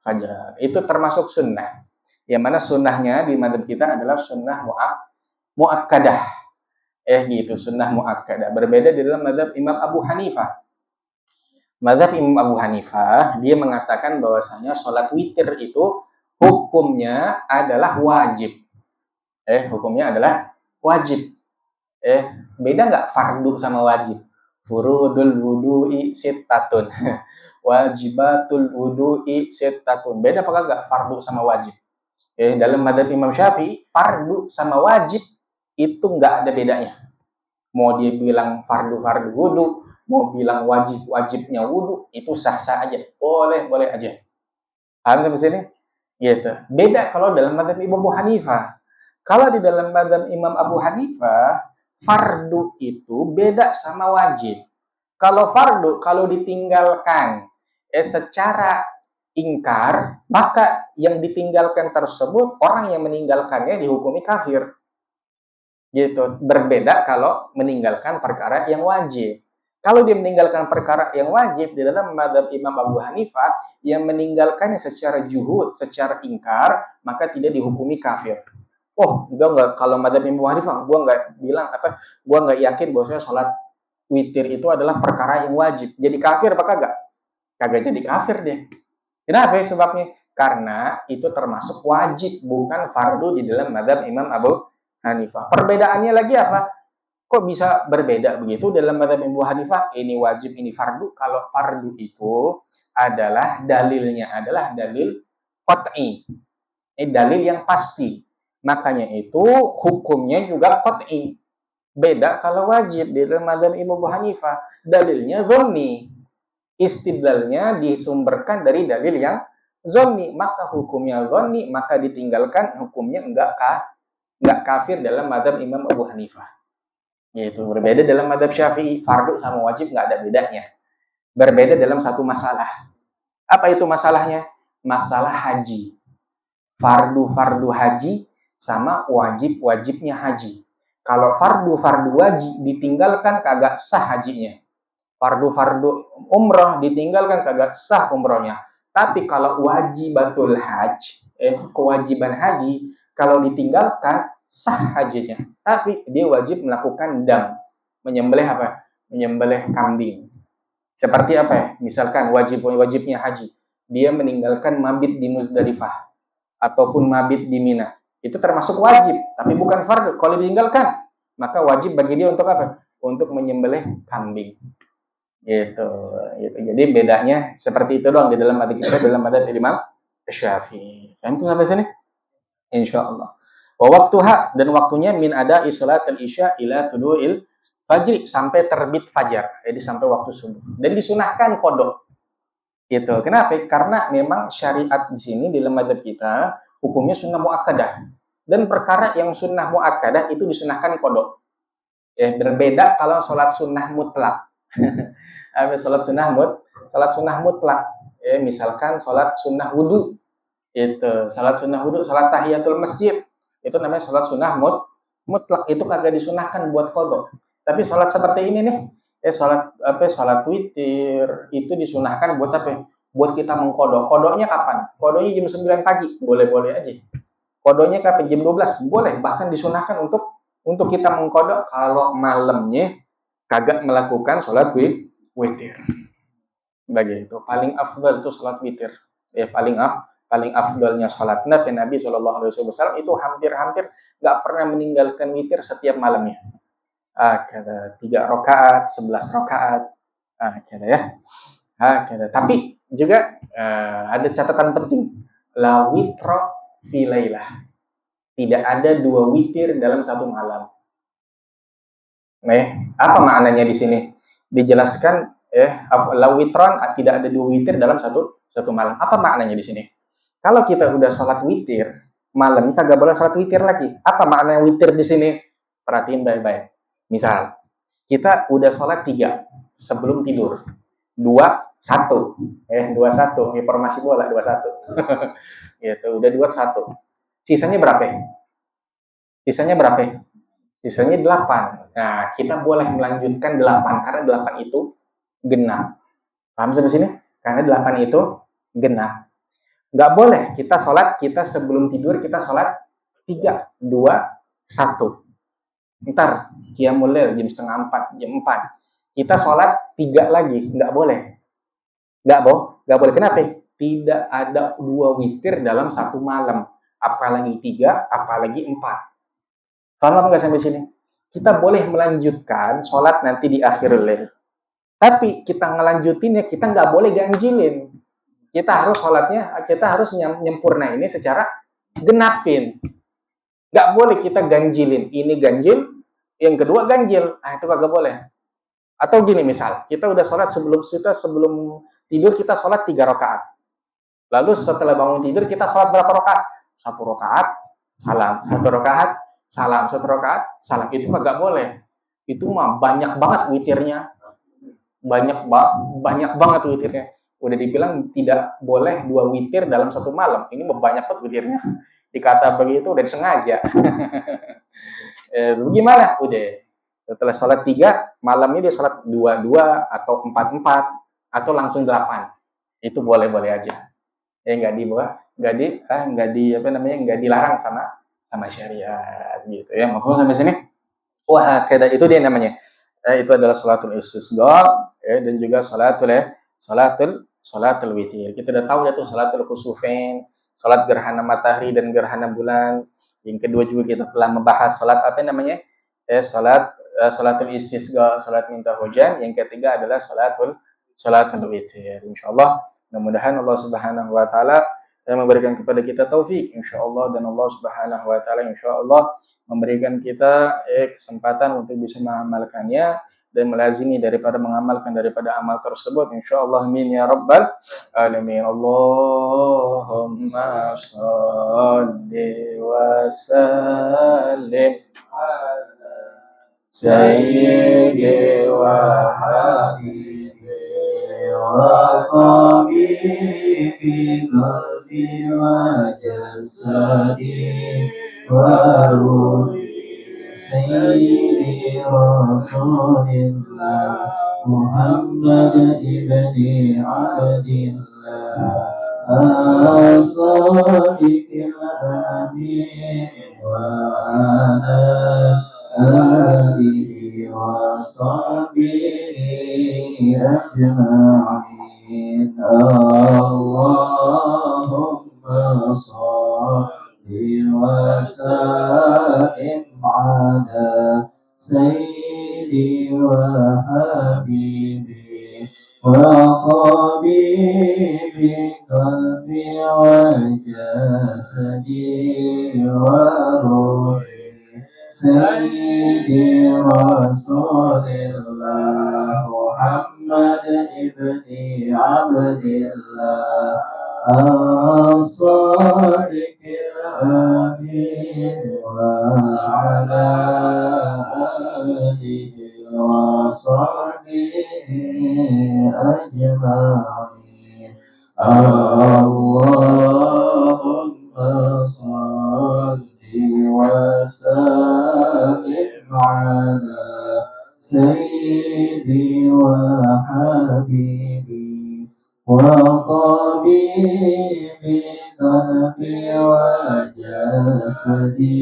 fajar. Itu termasuk sunnah. Yang mana sunnahnya di madzhab kita adalah sunnah mu'akkadah. Gitu, sunnah mu'akkadah. Berbeda di dalam madzhab Imam Abu Hanifah. Madzhab Imam Abu Hanifah, dia mengatakan bahwasanya sholat witir itu hukumnya adalah wajib. Hukumnya adalah wajib. Beda nggak fardu sama wajib? Furudul wudu'i sittatun. Wajibatul wudu'i sittatun. Beda apa nggak fardu sama wajib? Dalam madzhab Imam Syafi'i, fardu sama wajib itu nggak ada bedanya. Mau dia bilang fardu wudu, mau bilang wajibnya wudu, itu sah-sah aja, boleh aja. Paham sampai sini? Gitu. Beda kalau dalam madzhab Imam Abu Hanifah. Kalau di dalam madzhab Imam Abu Hanifah, fardu itu beda sama wajib. Kalau fardu, kalau ditinggalkan secara ingkar, maka yang ditinggalkan tersebut, orang yang meninggalkannya dihukumi kafir. Gitu. Berbeda kalau meninggalkan perkara yang wajib. Kalau dia meninggalkan perkara yang wajib di dalam madzhab Imam Abu Hanifah, yang meninggalkannya secara juhud, secara ingkar, maka tidak dihukumi kafir. Oh, enggak, kalau madzhab Imam Abu Hanifah, gua enggak yakin bahwasanya sholat witir itu adalah perkara yang wajib. Jadi kafir apa kagak? Kagak jadi kafir deh. Kenapa ya sebabnya? Karena itu termasuk wajib, bukan fardu di dalam madzhab Imam Abu Hanifah. Perbedaannya lagi apa? Kok bisa berbeda begitu dalam madzhab Abu Hanifah? Ini wajib, ini fardu. Kalau fardu itu adalah dalilnya adalah dalil qat'i. Dalil yang pasti. Makanya itu hukumnya juga qat'i. Beda kalau wajib di dalam madzhab Imam Abu Hanifah, dalilnya dhanni. Istidlalnya disumberkan dari dalil yang dhanni, maka hukumnya dhanni, maka ditinggalkan hukumnya enggak kafir dalam madzhab Imam Abu Hanifah. Yaitu berbeda dalam madzhab Syafi'i, fardu sama wajib enggak ada bedanya. Berbeda dalam satu masalah. Apa itu masalahnya? Masalah haji. Fardu haji sama wajibnya haji. Kalau fardu wajib ditinggalkan kagak sah hajinya. Fardu umroh ditinggalkan kagak sah umrohnya. Tapi kalau wajibatul kewajiban haji, kalau ditinggalkan sah hajinya. Tapi dia wajib melakukan dam, menyembelih apa? Menyembelih kambing. Seperti apa ya? Misalkan wajibnya haji, dia meninggalkan mabit di Muzdalifah ataupun mabit di Mina. Itu termasuk wajib, tapi bukan fardu. Kalau ditinggalkan, maka wajib bagi dia untuk apa? Untuk menyembelih kambing. Gitu. Jadi bedanya seperti itu doang di dalam madzhab kita, dalam madzhab Imam Syafi'i. Itu sampai sini? Insyaallah. Wa waktuha, dan waktunya min ada salatul isya ila tulu'il fajri, sampai terbit fajar. Jadi sampai waktu subuh. Dan disunahkan qada. Gitu. Kenapa? Karena memang syariat di sini di dalam madzhab kita hukumnya sunnah muakkadah. Dan perkara yang sunnah muakkadah itu disunahkan qada. Berbeda kalau sholat sunnah mutlak. Sholat sunnah mutlak. Misalkan sholat sunnah wudu. Sholat sunnah wudu, sholat tahiyatul masjid. Itu namanya sholat sunnah mutlak. Itu kagak disunahkan buat qada. Tapi sholat seperti ini nih, sholat witir itu disunahkan buat apa? Buat kita mengkodok. Kodoknya kapan? Kodoknya jam 9 pagi, boleh-boleh aja. Kodoknya kapan? Jam 12, boleh. Bahkan disunahkan untuk kita mengkodok kalau malamnya kagak melakukan sholat witir. Begitu. Paling afdal itu sholat witir. Paling afdalnya sholat Nabi Shallallahu Alaihi Wasallam itu hampir nggak pernah meninggalkan witir setiap malamnya. Ada 3 rakaat, 11 rakaat, ya. Tapi juga ada catatan penting, la witra fi lailah. Tidak ada 2 witir dalam satu malam. Apa maknanya di sini? Dijelaskan la witron, tidak ada 2 witir dalam satu malam. Apa maknanya di sini? Kalau kita udah sholat witir malam, kita gak boleh sholat witir lagi. Apa makna witir di sini? Perhatiin baik-baik. Misal, kita udah sholat 3 sebelum tidur. 2-1. 2-1. Informasi bola 2-1. Gitu, udah 2-1. Sisanya berapa? Sisanya 8. Nah, kita boleh melanjutkan 8 karena 8 itu genap. Paham sampai sini? Karena 8 itu genap. Nggak boleh kita sebelum tidur kita sholat 3, 2, 1. Ntar qiyamul lail jam 3:30, jam 4 kita sholat 3 lagi, nggak boleh. Nggak boleh. Kenapa? Tidak ada 2 witir dalam satu malam, apalagi 3, apalagi 4. Paham nggak sampai sini? Kita boleh melanjutkan sholat nanti di akhir lail, tapi kita ngelanjutinnya, kita nggak boleh ganjilin. Kita harus nyempurna ini secara genapin. Nggak boleh kita ganjilin. Ini ganjil, yang kedua ganjil. Itu kagak boleh. Atau gini misal, kita udah sholat sebelum tidur kita sholat 3 rakaat. Lalu setelah bangun tidur kita sholat berapa rakaat? 1 rakaat, salam. 1 rakaat, salam. 1 rakaat, salam. Itu kagak boleh. Itu mah banyak banget witirnya. Banyak banget witirnya. Udah dibilang tidak boleh 2 witir dalam satu malam. Ini banyak banget witirnya. Dikata begitu udah disengaja. Gimana? Udah. Setelah sholat 3, malamnya dia sholat 2-2 atau 4-4 atau langsung 8. Itu boleh-boleh aja. Nggak dilarang sama syariat gitu ya. Maksudnya sampai sini? Wah, kayak itu dia namanya. Itu adalah sholatul istisqa dan juga sholatul witir. Kita udah tahu ya tuh sholatul kusufain, sholat gerhana matahari dan gerhana bulan. Yang kedua juga kita telah membahas sholat sholatul istisqa, sholat minta hujan. Yang ketiga adalah sholatul witir. Insyaallah, mudah-mudahan Allah Subhanahu wa taala dan memberikan kepada kita taufik insyaallah, dan Allah Subhanahu wa taala insyaallah memberikan kita kesempatan untuk bisa mengamalkannya dan melazimi daripada mengamalkan daripada amal tersebut insyaallah. Amin ya rabbal alamin. Allahumma shalli wa sallim sayyidi wa habibi wa tabibi qalbi wa jasadi wa ruhi sayyidi rasulillah Muhammad ibni Abdillah as-sadiqil amin wa ala alihi wa sahbihi ajma'in. Allahumma shalli wa sallim ala sayyidi wa habibi wa tabibi qalbi wa jasadi wa ruhi sayyidi rasulillah Muhammad ibni Abdillah as-sadiqil amin wa ala alihi wa sahbihi ajma'in. Allahumma salli wa sallim ala sayyidi wa habibi wa tabibi qalbi wa jasadi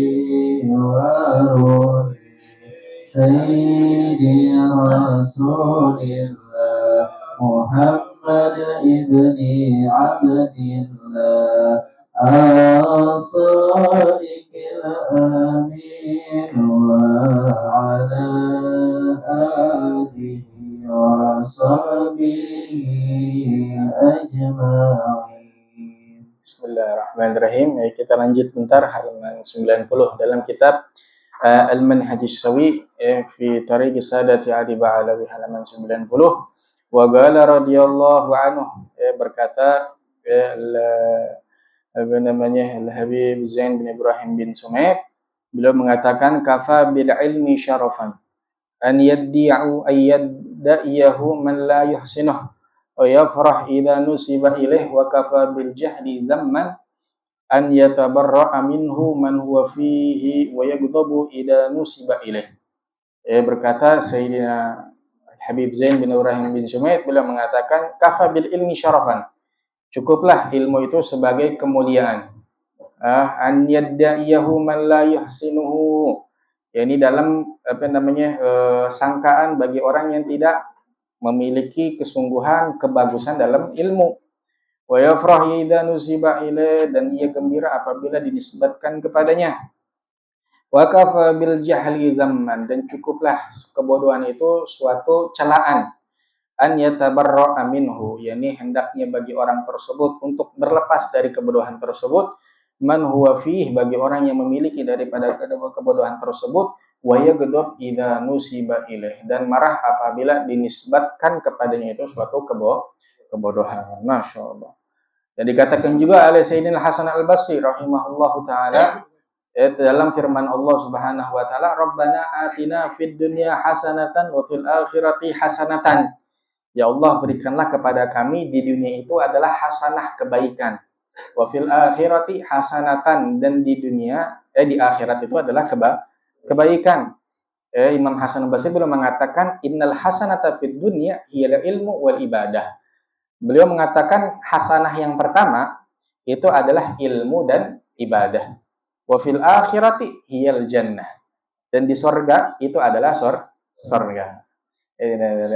wa ruhi sayyidi rasulillah Muhammad ibni Abdillah as-sadiqil amin wa ala alihi wa sahbihi ajma'in. Bismillahirrahmanirrahim. Kita lanjut bentar halaman 90 dalam kitab Al-Manhaj As-Sawi fi Tariq Sadati Adi Ba'alawi halaman 90. Wa qala radhiyallahu anhu, berkata Al-Habib Zain bin Ibrahim bin Sumaid, beliau mengatakan kafa bil ilmi syarafan an yaddi'u ayyada'iyahu man la yuhsinuh wa yafrah idza nusiba ilaih wa kafa bil jahdi zamman an yatabarra'a minhu man huwa fihi wa yaghdabu idza nusiba ilaih. Berkata Sayyidina Habib Zain bin Ibrahim bin Sumaid, beliau mengatakan kafa bil ilmi syarafan, cukuplah ilmu itu sebagai kemuliaan. An yadda'iyahu man la yuhsinuhu, yakni dalam sangkaan bagi orang yang tidak memiliki kesungguhan kebagusan dalam ilmu. Wa yafrah idza nusiba ilaih, dan ia gembira apabila dinisbatkan kepadanya. Wa kafa bil jahli zamman, dan cukuplah kebodohan itu suatu celaan. An yatabarra'a minhu, yakni hendaknya bagi orang tersebut untuk berlepas dari kebodohan tersebut, man huwa fih, bagi orang yang memiliki daripada kebodohan tersebut, wa yaghdab idza nusiba ilaih, dan marah apabila dinisbatkan kepadanya itu suatu kebodohan. Masyaallah. Dan dikatakan juga oleh Sayyidina Hasan Al-Basri rahimahullahu taala dalam firman Allah Subhanahu wa taala, Rabbana atina fid dunya hasanatan wa fil akhirati hasanatan. Ya Allah, berikanlah kepada kami di dunia itu adalah hasanah, kebaikan. Wa fil akhirati hasanatan, dan di dunia di akhirat itu adalah kebaikan. Imam Hasan Al-Basri beliau mengatakan innal hasanata fid dunya hiyal ilmu wal ibadah. Beliau mengatakan hasanah yang pertama itu adalah ilmu dan ibadah. Wa fil akhirati hiyal jannah, dan di sorga itu adalah sorga.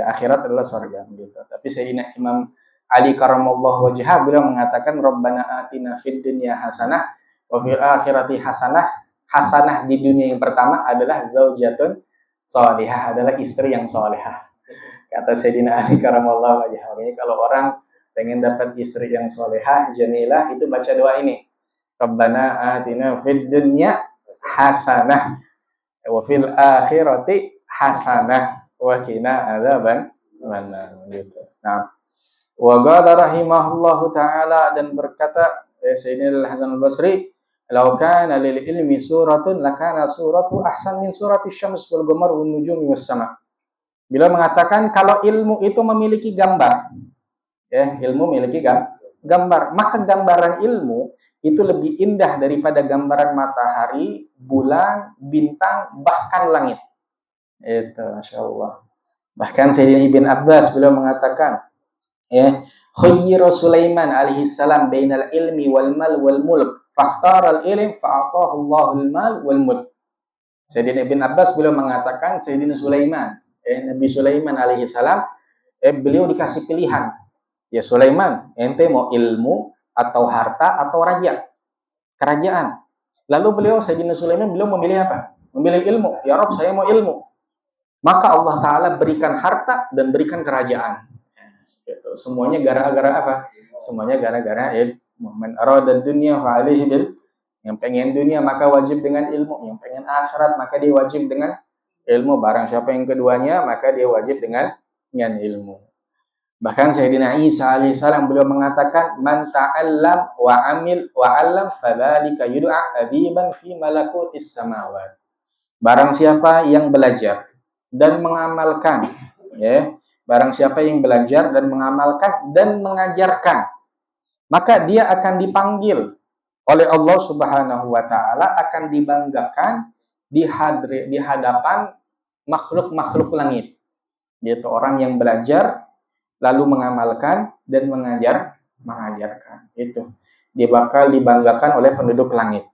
Akhirat adalah sorga gitu. Tapi Sayyidina Imam Ali karamallahu wajhah, beliau mengatakan Rabbana atina fid dunya hasanah wa fil akhirati hasanah. Hasanah di dunia yang pertama adalah zaujatun salihah, adalah istri yang salihah. Kata Sayyidina Ali karamallahu wajhah. Kalau orang pengen dapat istri yang solehah, jamilah, itu baca doa ini. Rabbana atina fid dunya hasanah wa fil akhirati hasanah wa qina adzaban nar gitu. Nah, wa qala rahimahullahu taala, dan berkata Sayyidina Al-Hasan Al-Basri, "Law kana lil ilmi suratun lakana suratu ahsan min surati syams wal qamar wan nujumi was sama." Bila mengatakan kalau ilmu itu memiliki gambar, ya, ilmu memiliki gambar, maka gambaran ilmu itu lebih indah daripada gambaran matahari, bulan, bintang, bahkan langit. Itu, Masya Allah. Bahkan Sayyidina Ibn Abbas beliau mengatakan, ya, khuyyiru Sulaiman alaihi salam bainal ilmi wal mal wal mulk, fakhtara al ilm fa'atahu Allahul mal wal mulk. Sayyidina Ibn Abbas beliau mengatakan Sayyidina Sulaiman, Nabi Sulaiman alaihi salam, beliau dikasih pilihan. Ya Sulaiman, ente mau ilmu atau harta atau raja, kerajaan. Lalu beliau Sayyidina Sulaiman beliau memilih apa? Memilih ilmu. Ya Rabb, saya mau ilmu. Maka Allah Ta'ala berikan harta dan berikan kerajaan. Gitu. Semuanya gara-gara apa? Semuanya gara-gara ilmu. Man arada dunya fa alaihi bil, yang pengen dunia maka wajib dengan ilmu, yang pengen akhirat maka dia wajib dengan ilmu. Barang siapa yang keduanya maka dia wajib dengan ilmu. Bahkan Sayyidina Isa alaihissalam beliau mengatakan, man ta'allam wa amil wa 'allam fadzalika yud'a adiban fi malakutis samawat. Barang siapa yang belajar dan mengamalkan, ya, barang siapa yang belajar dan mengamalkan dan mengajarkan, maka dia akan dipanggil oleh Allah Subhanahu wa taala, akan dibanggakan di hadapan makhluk-makhluk langit. Yaitu orang yang belajar lalu mengamalkan dan mengajarkan. Itu dia bakal dibanggakan oleh penduduk langit.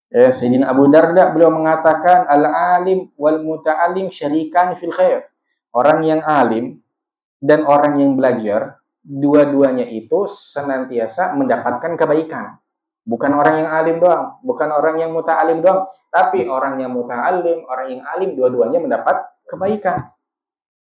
Sayyidina Abu Darda beliau mengatakan, al-alim wal muta'alim syarikan fil khair. Orang yang alim dan orang yang belajar, dua-duanya itu senantiasa mendapatkan kebaikan. Bukan orang yang alim doang, bukan orang yang muta'alim doang, tapi orang yang muta'alim, orang yang alim, dua-duanya mendapat kebaikan.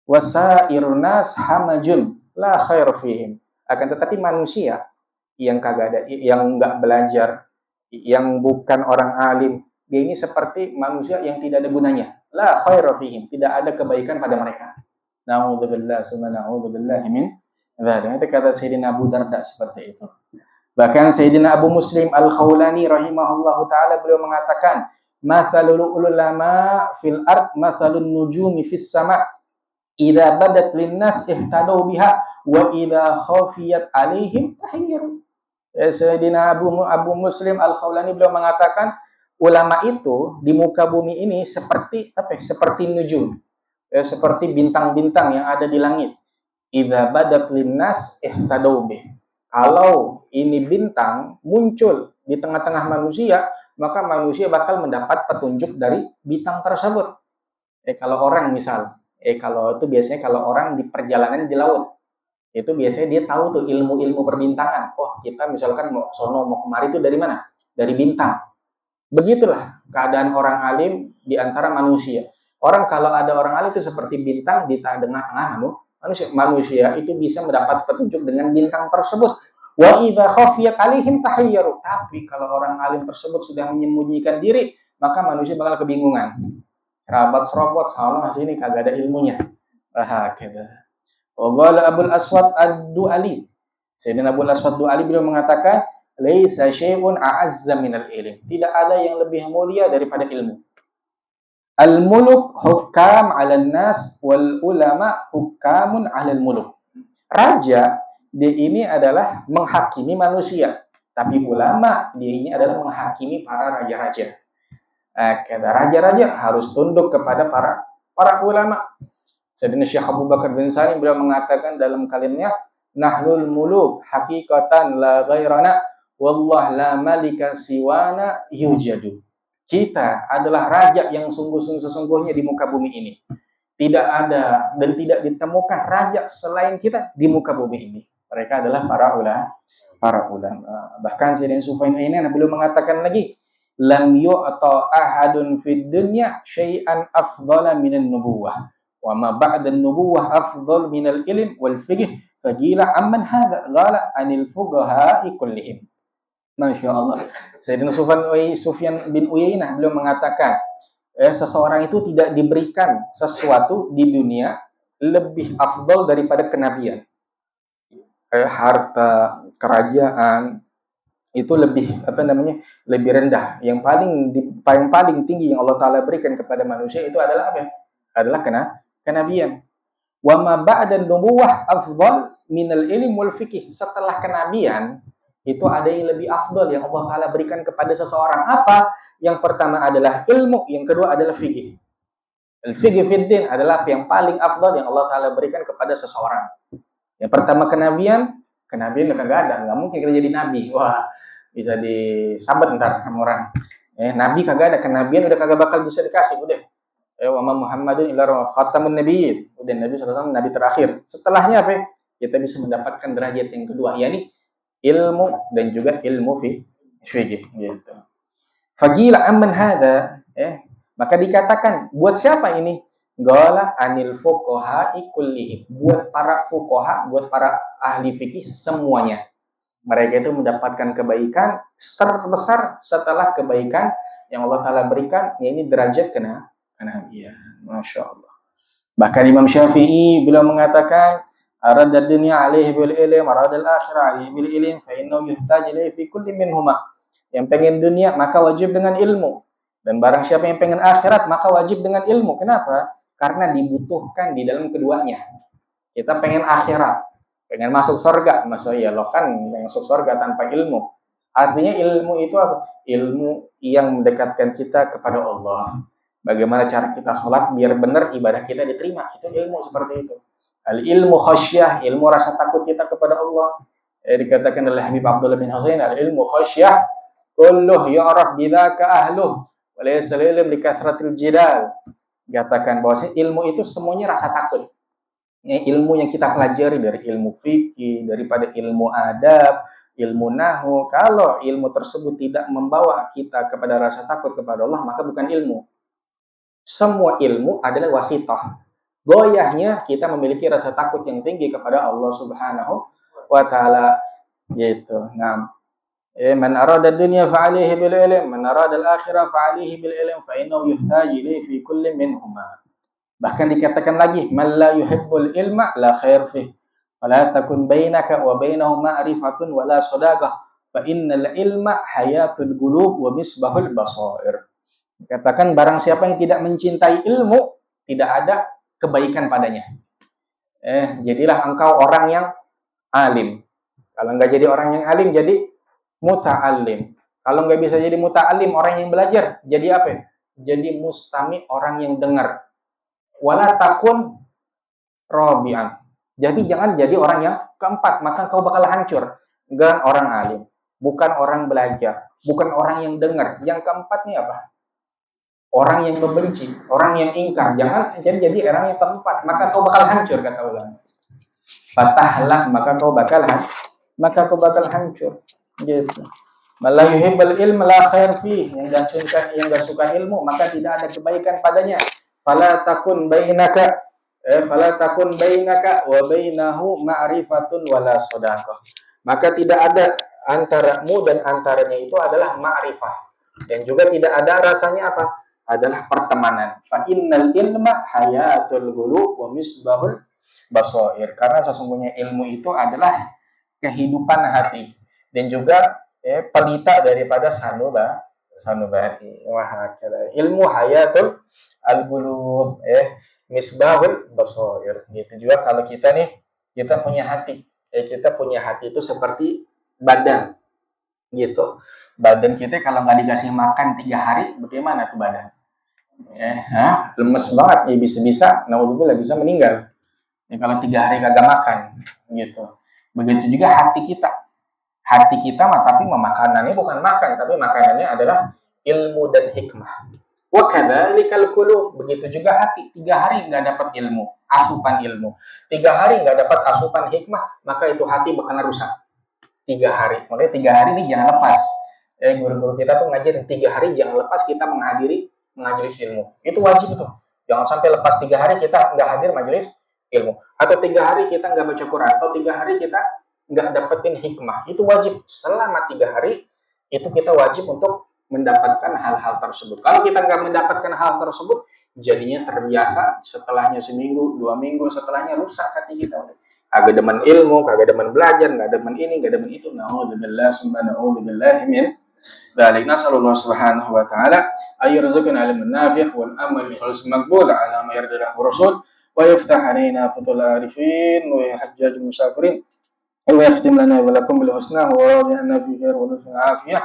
Wasairun nas hamajun la khair fihim. Akan tetapi manusia yang enggak belajar, yang bukan orang alim, dia ini seperti manusia yang tidak ada gunanya. La khair fihim, tidak ada kebaikan pada mereka. Na'udzubillah summa na'udzubillah min dzalik. Itu kata Sayyidina Abu Darda seperti itu. Bahkan Sayyidina Abu Muslim Al-Khawlani rahimahullahu taala beliau mengatakan, "Matsalul ulama fil ard matsalun nujumi fis sama'. Idza badat linnas ihtadau biha wa idza khafiyat alaihim tahayyaru." Sayyidina Abu Muslim Al-Khawlani beliau mengatakan, ulama itu di muka bumi ini seperti apa? Seperti nujum. Seperti bintang-bintang yang ada di langit. Idza badat linnas ihtadau biha. Kalau ini bintang muncul di tengah-tengah manusia, maka manusia bakal mendapat petunjuk dari bintang tersebut. Kalau orang misal, kalau itu biasanya kalau orang di perjalanan di laut, itu biasanya dia tahu tuh ilmu-ilmu perbintangan. Oh, kita misalkan mau sono mau kemari itu dari mana? Dari bintang. Begitulah keadaan orang alim di antara manusia. Orang kalau ada orang alim itu seperti bintang di tengah-tengah manusia itu bisa mendapat petunjuk dengan bintang tersebut. Wa idza khafiyat alaihim tahayyaru. Tapi kalau orang alim tersebut sudah menyembunyikan diri, maka manusia bakal kebingungan. Serabot-serobot, salah sini kagak ada ilmunya. Gitu. Qala Abul Aswad Ad-Du'ali. Sayyidina Abul Aswad Ad-Du'ali beliau mengatakan, laisa syai'un a'azza minal ilm. Tidak ada yang lebih mulia daripada ilmu. Al-muluk hukam 'alan nas wal ulama hukamun 'alal muluk. Raja dia ini adalah menghakimi manusia, tapi ulama dia ini adalah menghakimi para raja-raja. Kata raja-raja harus tunduk kepada para ulama. Sayyidina Syekh Abu Bakar bin Salim beliau mengatakan dalam kalimnya, nahlul muluk hakikatan la ghairana wallah la malika siwana yujadu. Kita adalah raja yang sesungguhnya di muka bumi ini. Tidak ada dan tidak ditemukan raja selain kita di muka bumi ini. Mereka adalah para ulama. Bahkan Sayyidina Sufyan ini beliau mengatakan lagi, lam yu'ta ahadun fid dunya syai'an afdhala minan nubuwah wa ma ba'da an-nubuwah afdhal minal ilm wal fiqh Fagila amman hadza qala anil fuqaha'i kullihim. Masya Allah. Sayyidina Sufyan bin Uyainah beliau mengatakan, seseorang itu tidak diberikan sesuatu di dunia lebih afdal daripada kenabian. Harta, kerajaan itu lebih lebih rendah. Yang paling tinggi yang Allah Taala berikan kepada manusia itu adalah apa? Adalah kenabian. Wa ma ba'da nubuwah afdal minal ilm wal fikih. Setelah kenabian itu ada yang lebih afdal yang Allah Taala berikan kepada seseorang. Apa? Yang pertama adalah ilmu, yang kedua adalah fikih. Al-fikih fiddin adalah yang paling afdal yang Allah Taala berikan kepada seseorang. Yang pertama kenabian kagak ada, nggak mungkin kita jadi nabi. Wah, bisa disabat ntar sama orang. Nabi kagak ada, kenabian udah kagak bakal bisa dikasih, udah. Wa ma Muhammadun illa khatamun nabiyyin. Udah Nabi SAW nabi terakhir. Setelahnya apa? Kita bisa mendapatkan derajat yang kedua, yakni ilmu dan juga ilmu fikih gitu. Fagila amman hadza, maka dikatakan buat siapa ini? Qala anil fuqaha'i kullihim. Buat para fuqaha, buat para ahli fikih semuanya. Mereka itu mendapatkan kebaikan terbesar setelah kebaikan yang Allah Taala berikan, ini derajat kenabian. Masya Allah. Bahkan Imam Syafi'i beliau mengatakan, arada dunya alaihi bil ilm, arada al-akhirah alaihi bil ilm, fa innahu yuhtaj ilaihi fi kulli minhuma. Yang pengen dunia maka wajib dengan ilmu, dan barang siapa yang pengen akhirat maka wajib dengan ilmu. Kenapa? Karena dibutuhkan di dalam keduanya. Kita pengen akhirat, pengen masuk surga, maksudnya lo kan masuk surga tanpa ilmu. Artinya ilmu itu apa? Ilmu yang mendekatkan kita kepada Allah. Bagaimana cara kita sholat biar benar ibadah kita diterima, itu ilmu seperti itu. Al ilmu khasyah, ilmu rasa takut kita kepada Allah. Dikatakan oleh Habib Abdullah bin Husain, al ilmu khasyah kulluh ya'raf bidzaka ahluh wa laysa ilm li kathratil jidal. Katakan bahwa ilmu itu semuanya rasa takut. Ilmu yang kita pelajari dari ilmu fikih, daripada ilmu adab, ilmu nahwu, kalau ilmu tersebut tidak membawa kita kepada rasa takut kepada Allah, maka bukan ilmu. Semua ilmu adalah wasithah. Goyahnya kita memiliki rasa takut yang tinggi kepada Allah Subhanahu wa Ta'ala, gitu. Nah, man arada dunya fa alaihi bil ilm, man arada al-akhirah fa alaihi bil ilm, fa innahu yuhtaj ilayhi fi kulli minhuma. Bahkan dikatakan lagi, man la yuhibbul ilma la khair fih, fala takun bainaka wa bainahu ma'rifatun wala sadaqah, fa innal ilma hayatul qulub wa misbahul basair. Dikatakan barang siapa yang tidak mencintai ilmu, tidak ada kebaikan padanya. Jadilah engkau orang yang alim. Kalau enggak jadi orang yang alim, jadi muta'alim. Kalau nggak bisa jadi muta'alim, orang yang belajar, jadi apa? Jadi mustami, orang yang dengar. Wala takun robian. Jadi jangan jadi orang yang keempat, maka kau bakal hancur. Bukan orang alim, bukan orang belajar, bukan orang yang dengar. Yang keempat nih apa? Orang yang membenci, orang yang ingkar. Jangan jadi orang yang keempat, maka kau bakal hancur, kata ulama. Fatahlah, maka kau bakal hancur. Gitu. Mala yuhibbul ilm la khair fi, yang enggak suka ilmu maka tidak ada kebaikan padanya. Fala takun bainaka wa bainahu ma'rifatun wala shadaqah. Maka tidak ada antaramu dan antaranya itu adalah ma'rifah, dan juga tidak ada rasanya apa? Adalah pertemanan. Fa innal ilma hayatul qulub wa misbahul basair. Karena sesungguhnya ilmu itu adalah kehidupan hati dan juga pelita daripada sanubari. Wah, ilmu hayatul al-qulub, misbahul basair. Gitu juga kalau kita punya hati. Kita punya hati itu seperti badan. Gitu. Badan kita kalau nggak dikasih makan 3 hari, bagaimana tuh badan? Lemes banget, bisa-bisa naudzubillah bisa meninggal. Kalau 3 hari kagak makan, gitu. Begitu juga hati kita. Hati kita mah tapi makanannya bukan makan, tapi makanannya adalah ilmu dan hikmah. Wa kadzalikal qulub, begitu juga hati. 3 hari nggak dapat ilmu, asupan ilmu. 3 hari nggak dapat asupan hikmah, maka itu hati bakal rusak. 3 hari. Makanya 3 hari ini jangan lepas. Guru-guru kita tuh ngajarin 3 hari jangan lepas kita menghadiri ilmu. Itu wajib tuh. Jangan sampai lepas 3 hari kita nggak hadir majelis ilmu. Atau 3 hari kita nggak baca Quran, atau 3 hari kita nggak dapetin hikmah, itu wajib selama 3 hari itu kita wajib untuk mendapatkan hal-hal tersebut. Kalau kita nggak mendapatkan hal tersebut, jadinya terbiasa, setelahnya seminggu, 2 minggu, setelahnya rusak hati kita. Kagak demen ilmu, kagak demen belajar, nggak demen ini, nggak demen itu. Na'udzubillah, summa na'udzubillah min dzalik. Nasallallahu subhanahu wa ta'ala ayyarzuqna ilman nafi' wal amal bil khalis maqbul ala ma yardilahu rasul wa yaftah alaina fatul arifin wa yahajjaj musafirin wa yakhtim lana wa lakum bil husna wa radiyana fi khair wa nufin afiyah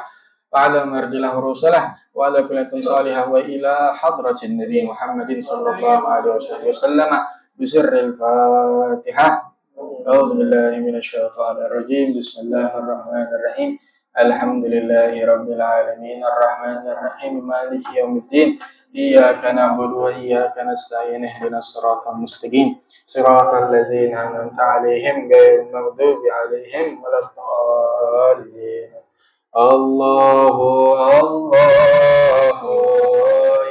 wa ala ma yardilahu rusulah wa ala kulli salihah wa ila hadratin nabi Muhammadin sallallahu alaihi wasallam bi sirril Fatihah. أعوذ بالله من الشيطان الرجيم بسم الله الرحمن الرحيم الحمد لله رب العالمين الرحمن الرحيم مالك يوم الدين إياك نعبد وإياك نستعين اهدنا الصراط المستقيم صراط الذين أنعمت عليهم غير المغضوب عليهم ولا الضالين الله الله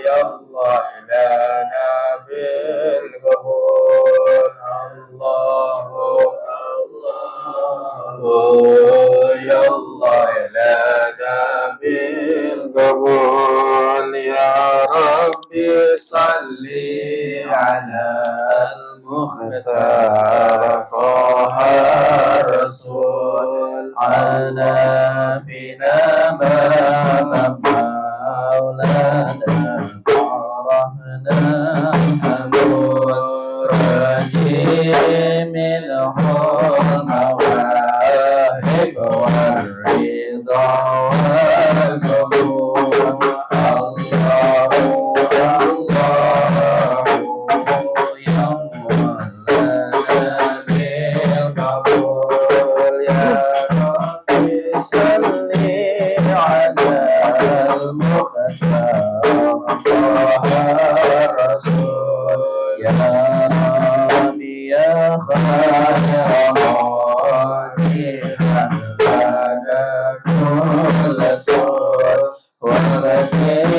يا الله لنا بالقبول الله يا الله لنا بالقبول يا ربي صل على المختار طه الرسول على بنا مولانا فرحنا حمود رجيم المواهب والرضا والقبول الله الله يا مولانا بالقبول يا ربي صل على المختار طه الرسول يا ربي يا خير ماجدا لنا كل سور وبكر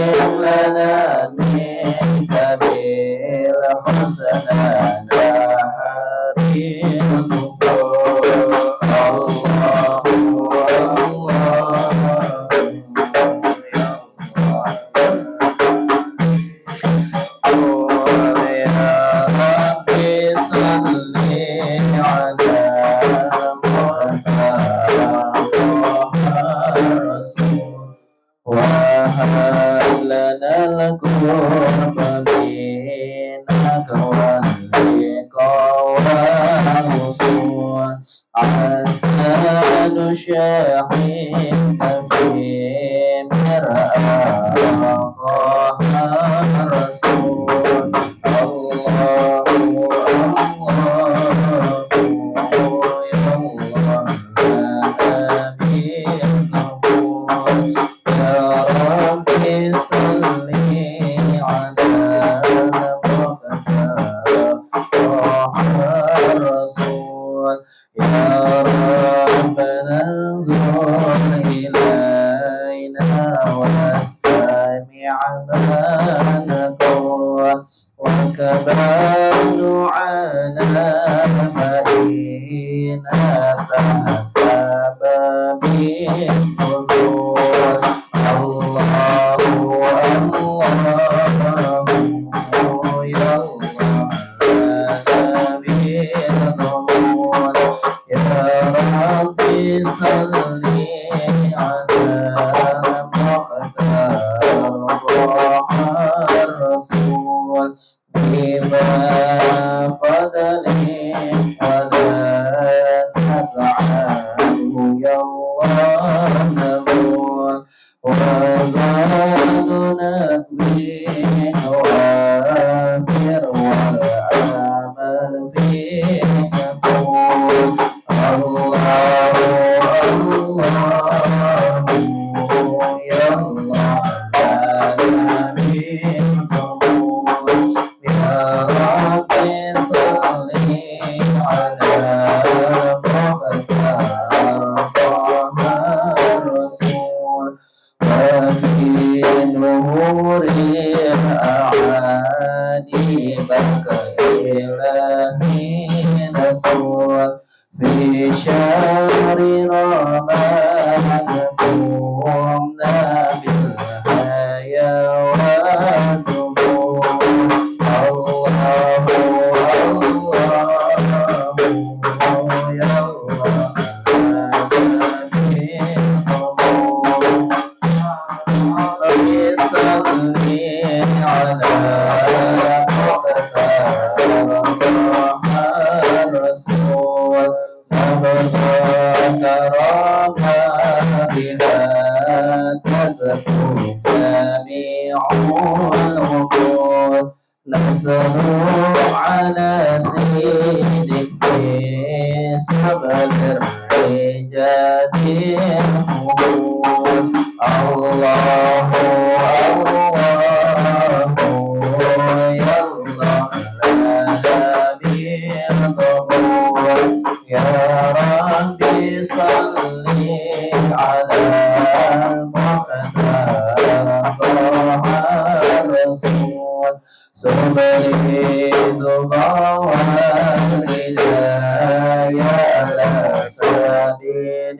لنا منك بالحسنى نهاري النبور الله على الرسول تزكو جميع العقول نزل على سيدك سبب الرجال القبول الله يا الله لا بالقبول يا ربي صل على المختار طه الرسول سبيل الله الهداية على سبيل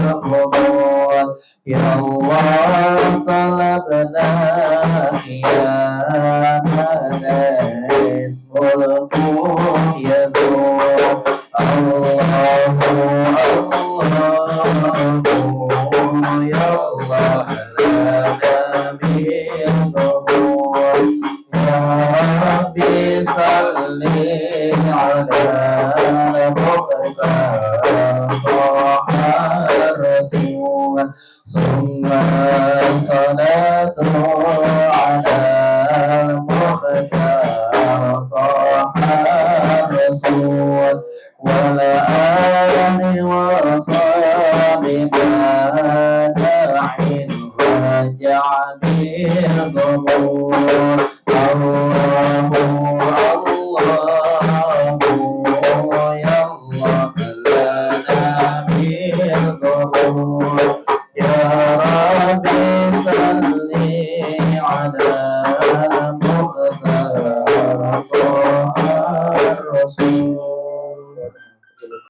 القبول يا الله طلبنا قيامنا اسمك يزور الله يا الله لا بالقبول يا ربي صل على مختار طه الرسول ثم الصلاة على المختار طه الرسول والآل وصحبه داعي رجع بالقبول الله يا الله لنا بالقبول يا ربي صل على المختار طه